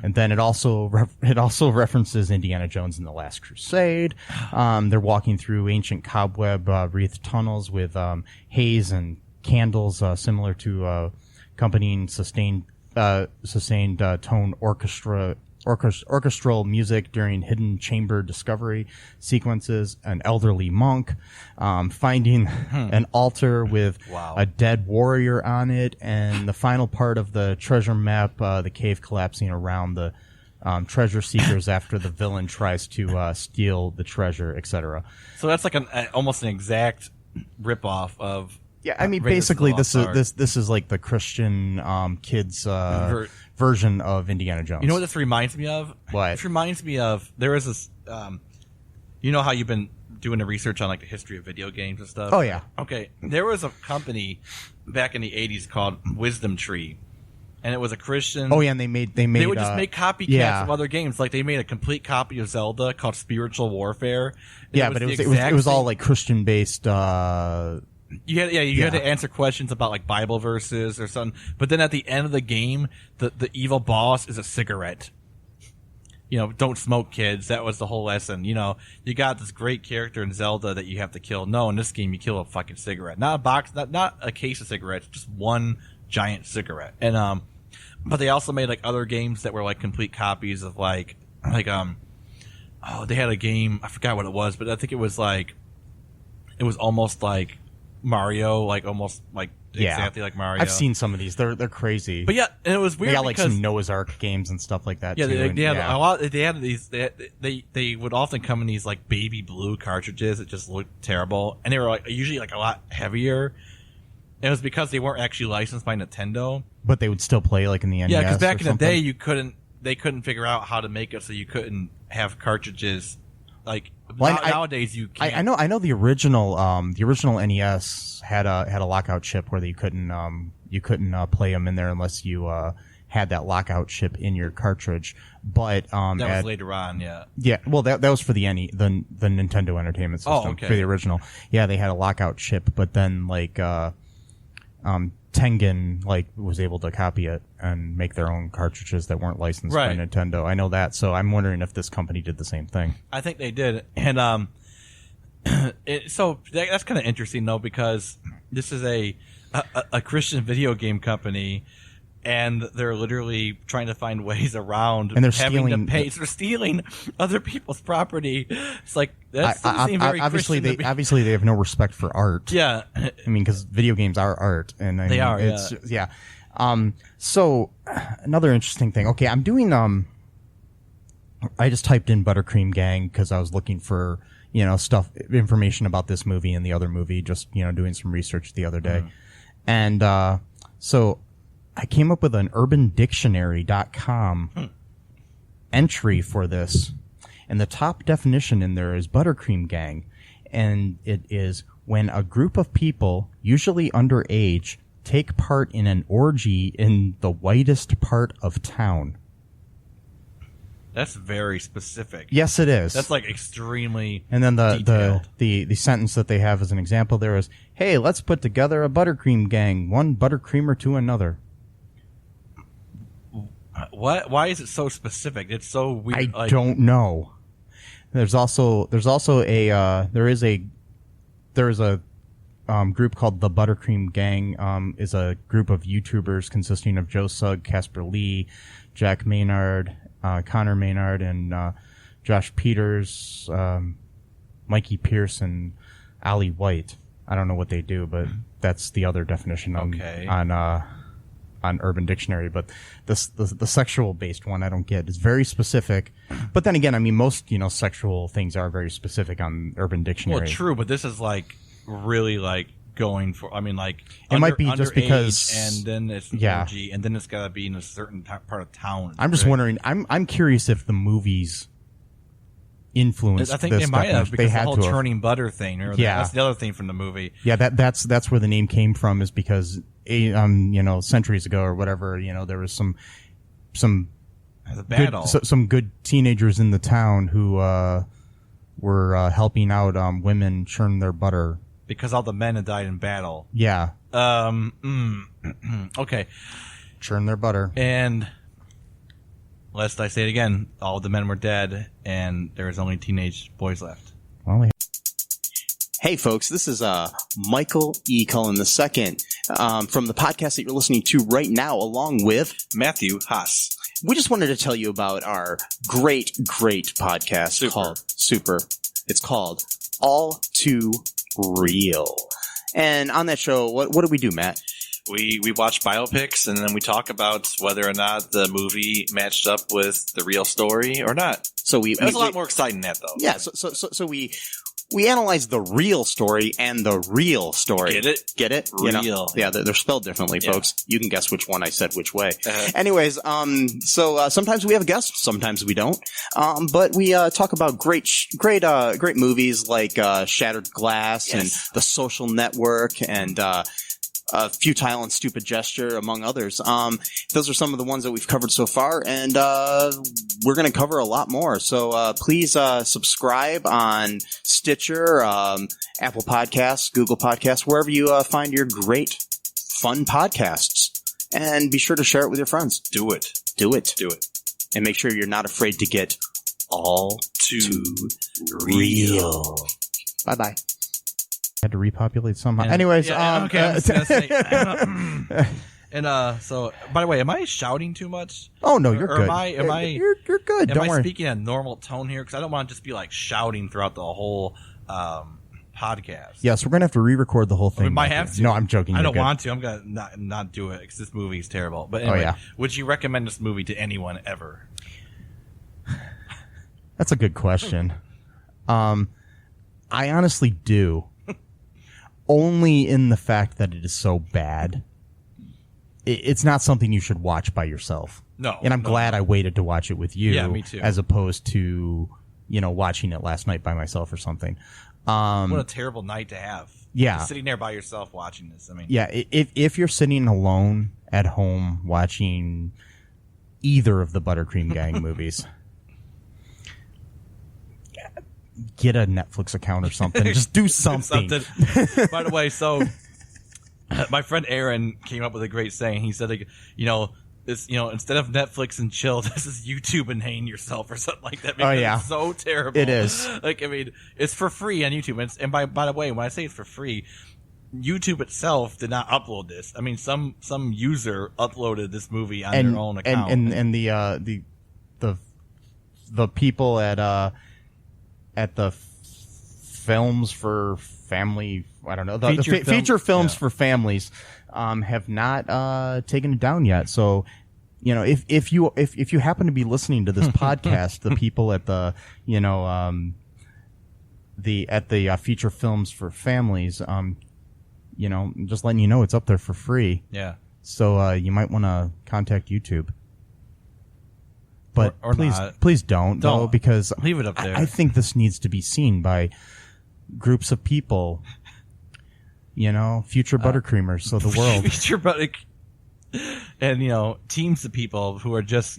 And then it also references Indiana Jones and the Last Crusade. They're walking through ancient cobweb wreathed tunnels with haze and candles similar to accompanying sustained tone orchestral music during hidden chamber discovery sequences. An elderly monk finding an altar with a dead warrior on it, and the final part of the treasure map, the cave collapsing around the treasure seekers after the villain tries to steal the treasure, etc. So that's like almost an exact ripoff of. Yeah, I mean, basically, this is like the Christian kids version of Indiana Jones. You know what this reminds me of? What? This reminds me of, there is this, you know how you've been doing the research on like the history of video games and stuff? Oh, yeah. Okay, there was a company back in the 80s called Wisdom Tree, and it was a Christian. Oh, yeah, and they would just make copycats of other games. Like they made a complete copy of Zelda called Spiritual Warfare. Yeah, but it was all like Christian based. You had to answer questions about like Bible verses or something. But then at the end of the game, the evil boss is a cigarette. You know, don't smoke, kids. That was the whole lesson. You know, you got this great character in Zelda that you have to kill. No, in this game, you kill a fucking cigarette. Not a box, not a case of cigarettes, just one giant cigarette. And but they also made like other games that were like complete copies of they had a game, I forgot what it was, but I think it was almost like Mario, like almost like exactly like Mario. I've seen some of these. They're crazy. But yeah, and it was weird. They got like some Noah's Ark games and stuff like that. Yeah, too. they had a lot. They had these. They would often come in these like baby blue cartridges that just looked terrible, and they were like usually like a lot heavier. And it was because they weren't actually licensed by Nintendo. But they would still play like in the NES. Yeah, because back in the day, they couldn't figure out how to make it so you couldn't have cartridges. Like nowadays, you can't. I know the original NES had a lockout chip where you couldn't play them in there unless you had that lockout chip in your cartridge. But that was later on, yeah. Yeah, well, that was for the Nintendo Entertainment System. Oh, okay. For the original. Yeah, they had a lockout chip, but then Tengen was able to copy it and make their own cartridges that weren't licensed by Nintendo. I know that, so I'm wondering if this company did the same thing. I think they did, and so that's kind of interesting though, because this is a Christian video game company, and they're literally trying to find ways around and they're having stealing, to pay. So they're stealing other people's property. It's like that doesn't seem very obviously Christian. Obviously they have no respect for art. Yeah, I mean, because video games are art, and they are. Yeah. So another interesting thing. Okay, I'm doing I just typed in ButterCream Gang because I was looking for information about this movie and the other movie. Just doing some research the other day, and so I came up with an UrbanDictionary.com entry for this, and the top definition in there is ButterCream Gang, and it is when a group of people, usually underage, take part in an orgy in the whitest part of town. That's very specific. Yes, it is. That's like extremely. And then detailed. the sentence that they have as an example there is, "Hey, let's put together a ButterCream gang, one buttercreamer to another." What? Why is it so specific? It's so weird. I don't know. There's also a group called the ButterCream Gang. Is a group of YouTubers consisting of Joe Sugg, Casper Lee, Jack Maynard, Connor Maynard, and Josh Peters, Mikey Pierce, and Ali White. I don't know what they do, but that's the other definition on Urban Dictionary. But the sexual based one I don't get. It's very specific. But then again, I mean, most sexual things are very specific on Urban Dictionary. Well, true, but this is like really like going for. I mean, like it might be just because, and then it's orgy, and then it's got to be in a certain part of town. I'm just wondering. I'm curious if the movies influenced. I think this they might have, because they had the whole to churning butter thing. Or that's the other thing from the movie. Yeah, that's where the name came from. Is because centuries ago or whatever, there was some good teenagers in the town who were helping out women churn their butter. Because all the men had died in battle. Yeah. Okay. Churn their butter. And Lest I say it again, all the men were dead, and there was only teenage boys left. Well, Hey, folks, this is Michael E. Cullen II from the podcast that you're listening to right now, along with Matthew Haas. We just wanted to tell you about our great podcast called Super. It's called All Too Real. And on that show, what do we do, Matt? We watch biopics, and then we talk about whether or not the movie matched up with the real story or not. So It was a lot more exciting than that, though. Yeah, so we analyze the real story and the real story. Get it? Get it? Real. Yeah, they're spelled differently, Yeah. folks. You can guess which one I said which way. Uh-huh. Anyways, so sometimes we have a guest, sometimes we don't. But we talk about great movies like Shattered Glass and The Social Network and Futile and Stupid Gesture, among others. Those are some of the ones that we've covered so far, and we're going to cover a lot more. So please subscribe on Stitcher, Apple Podcasts, Google Podcasts, wherever you find your great, fun podcasts. And be sure to share it with your friends. Do it. Do it. Do it. And make sure you're not afraid to get all too real. Bye-bye. had to repopulate somehow. Yeah. Anyways, Yeah, okay. I was gonna say, and so, by the way, am I shouting too much? oh no, you're Or good. am I? You're good. Am Don't I worry. speaking a normal tone here? Because I don't want to just be like shouting throughout the whole podcast. Yes, we're gonna have to re-record the whole thing. We might Matthew. have to. No, I'm joking. I You're don't good. want to. I'm gonna not do it because this movie is terrible. But anyway, yeah. Would you recommend this movie to anyone ever? That's a good question. I honestly do. Only in the fact that it is so bad. It's not something you should watch by yourself. No. And I'm glad I waited to watch it with you. Yeah, me too. As opposed to, watching it last night by myself or something. What a terrible night to have. Yeah. Just sitting there by yourself watching this. I mean, Yeah, if you're sitting alone at home watching either of the ButterCream Gang movies, get a Netflix account or something. Just do something. By the way, so my friend Aaron came up with a great saying. He said, like, this, instead of Netflix and chill, this is YouTube and hang yourself or something like that. Because yeah. It's so terrible. It is. Like, I mean, it's for free on YouTube. And by the way, when I say it's for free, YouTube itself did not upload this. I mean, some user uploaded this movie on their own account. And the people at the films for family, I don't know, the feature films for families have not taken it down yet. So, if you happen to be listening to this podcast, the people at the feature films for families, just letting you know it's up there for free. Yeah. So you might want to contact YouTube. But Or please, not. please don't, though, because Leave it up there. I think this needs to be seen by groups of people. Future ButterCreamers of the world. Future butter, and teams of people who are just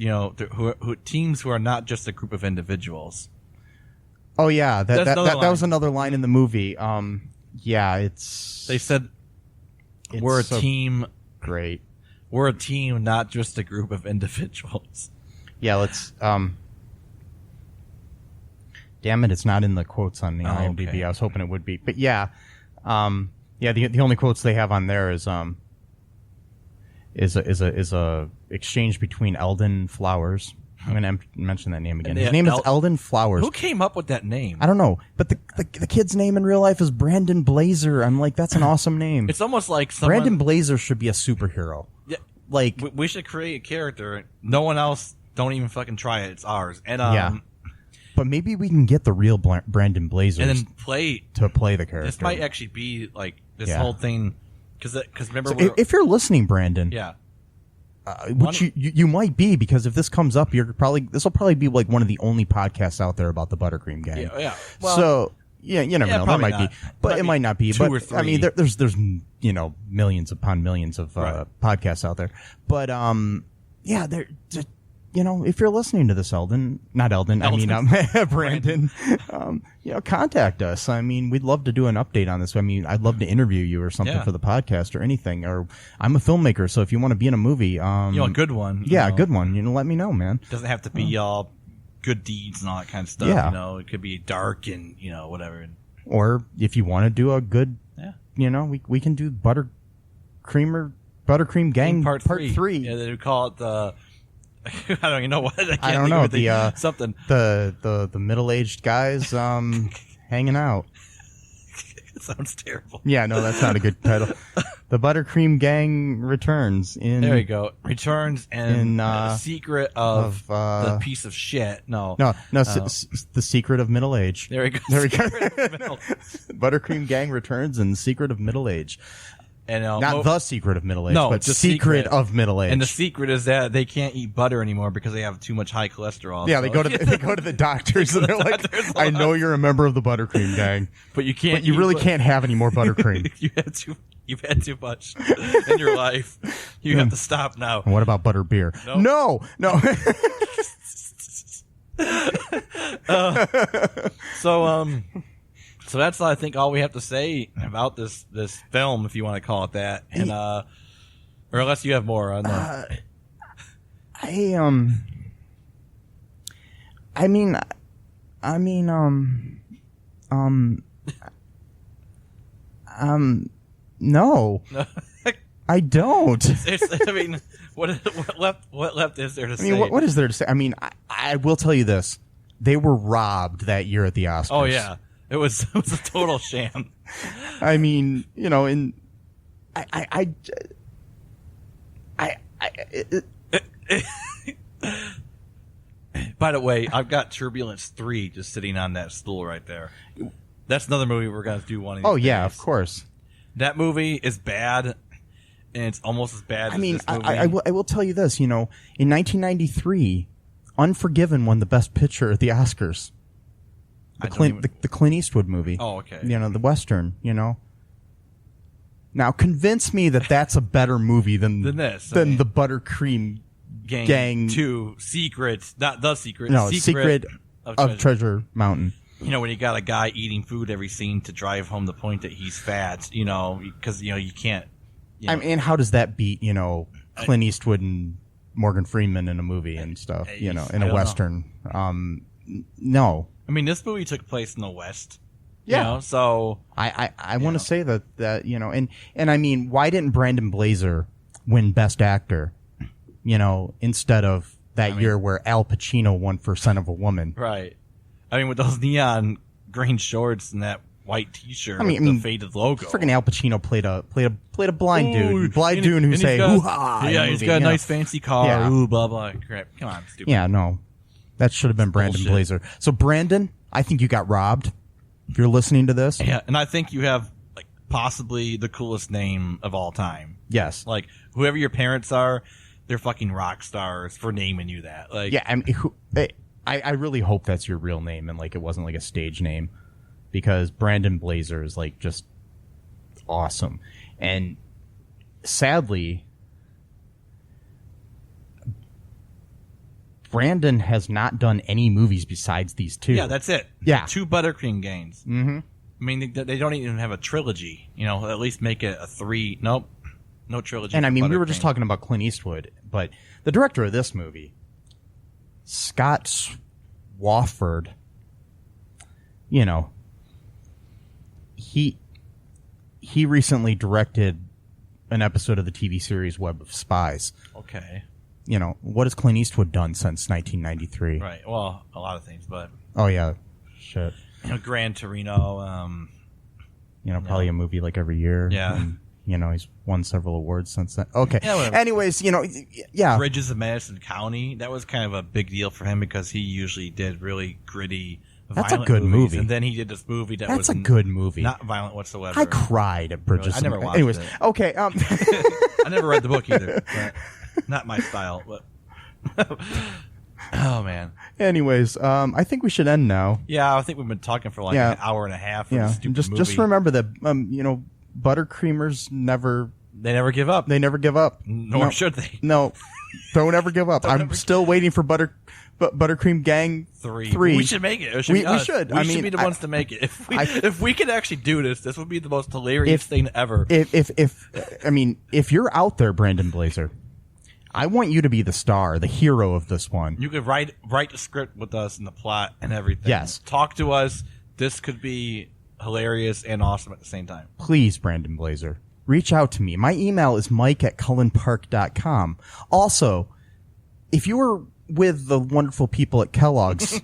teams who are not just a group of individuals. Oh yeah, That's another that was another line in the movie. Yeah, They said we're a so team. Great. We're a team, not just a group of individuals. Yeah, let's. Damn it! It's not in the quotes on the IMDb. okay. I was hoping it would be, but yeah, The only quotes they have on there is a exchange between Eldon Flowers. I'm going to mention that name again. His name is Eldon Flowers. Who came up with that name? I don't know, but the kid's name in real life is Brandon Blazer. I'm like, that's an awesome name. It's almost like someone, Brandon Blazer should be a superhero. Yeah, Like, we should create a character. No one else. Don't even fucking try it. It's ours. And yeah. But maybe we can get the real Brandon Blazer and then play to play the character. This might actually be like this Yeah. whole thing because remember So if you're listening, Brandon, yeah. which you might be, because if this comes up, this will probably be like one of the only podcasts out there about the ButterCream Gang. Yeah. Well, So yeah, you never know. That probably might not. be, but it Might might be not be. two But or three. I mean, there's millions upon millions of Right. podcasts out there. But yeah, if you're listening to this, not Eldon, I mean, Brandon, contact us. I mean, we'd love to do an update on this. I mean, I'd love to interview you or something for the podcast or anything. Or I'm a filmmaker, so if you want to be in a movie, a good one. Yeah, a good one. Let me know, man. It doesn't have to be all good deeds and all that kind of stuff. Yeah. It could be dark and, whatever. Or if you want to do a good, we can do ButterCream Gang Part 3. Yeah, they would call it the... I don't even know what. I don't know something. The middle-aged guys hanging out. It sounds terrible. Yeah, no, that's not a good title. The ButterCream Gang returns in. There you go. Returns and the secret of the piece of shit. No. The secret of middle age. There we go. ButterCream Gang returns and secret of middle age. And, not the secret of middle age, but the secret of middle age. And the secret is that they can't eat butter anymore because they have too much high cholesterol. Yeah, so. they go to the doctors and they're like, "I know you're a member of the ButterCream Gang, but you can't. But you really can't have any more buttercream. You've had too much in your life. You have to stop now." And what about butter beer? No. So that's, I think, all we have to say about this film, if you want to call it that, and or unless you have more on that. No, I don't. I mean, what left is there to say? I mean, what is there to say? I mean, I will tell you this: they were robbed that year at the Oscars. Oh yeah. It was a total sham. I mean, By the way, I've got Turbulence 3 just sitting on that stool right there. That's another movie we're going to do one of these days. Yeah, of course. That movie is bad, and it's almost as bad as this movie. I will tell you this, in 1993, Unforgiven won the Best Picture at the Oscars. The Clint Eastwood movie. Oh, okay. The Western, Now, convince me that that's a better movie than the ButterCream Gang 2 Secret, not the Secret. No, Secret of Treasure Mountain. When you got a guy eating food every scene to drive home the point that he's fat, because, you can't. I mean, how does that beat, Clint Eastwood and Morgan Freeman in a movie and stuff, in a Western? No. I mean, this movie took place in the West. Yeah. So I want to say that and I mean, why didn't Brandon Blazer win Best Actor? Instead of that year where Al Pacino won for Son of a Woman. Right. I mean, with those neon green shorts and that white T-shirt with the faded logo. Freaking Al Pacino played a blind dude who say hoo-ha. Yeah, he's got a nice fancy car. Yeah. Ooh, blah blah. Crap. Come on, stupid. Yeah, no. That should have been Brandon Blazer. So, Brandon, I think you got robbed. If you're listening to this. Yeah, and I think you have possibly the coolest name of all time. Yes. Like, whoever your parents are, they're fucking rock stars for naming you that. Like, yeah, I mean, I really hope that's your real name and it wasn't a stage name, because Brandon Blazer is just awesome. And sadly, Brandon has not done any movies besides these two. Yeah, that's it. Yeah. 2 ButterCream Gangs. Mm-hmm. I mean, they don't even have a trilogy. At least make it a 3. Nope. No trilogy. And I mean, we were just talking about Clint Eastwood, but the director of this movie, Scott Swafford, he recently directed an episode of the TV series Web of Spies. Okay. What has Clint Eastwood done since 1993? Right. Well, a lot of things, but. Oh, yeah. Shit. Gran Torino. Probably a movie every year. Yeah. And, he's won several awards since then. Okay. Yeah, anyways, yeah. Bridges of Madison County. That was kind of a big deal for him because he usually did really gritty, That's a violent good movies. movie. And then he did this movie that's a good movie. Not violent whatsoever. I cried at Bridges. Really? I never watched Anyways, it. Okay. I never read the book either. But not my style. But oh man. Anyways, I think we should end now. Yeah, I think we've been talking for an hour and a half. For this stupid movie. Just remember that ButterCreamers never They never give up. They never give up. Nor should they. No, don't ever give up. I'm still waiting for ButterCream Gang 3. We should make it. We should. We should be the ones to make it. If we could actually do this would be the most hilarious thing ever. If you're out there, Brandon Blazer, I want you to be the star, the hero of this one. You could write the script with us and the plot and everything. Yes. Talk to us. This could be hilarious and awesome at the same time. Please, Brandon Blazer, reach out to me. My email is mike@cullenpark.com. Also, if you were with the wonderful people at Kellogg's,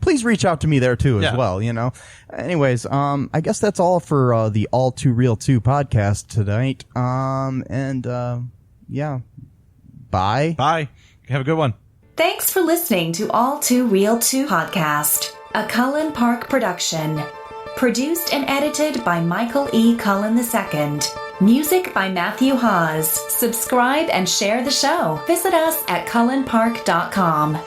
please reach out to me there too as well, Anyways, I guess that's all for the All2ReelToo podcast tonight. Bye. Bye. Have a good one. Thanks for listening to All2ReelToo podcast, a Cullen Park production. Produced and edited by Michael E. Cullen II. Music by Matthew Hawes. Subscribe and share the show. Visit us at cullenpark.com.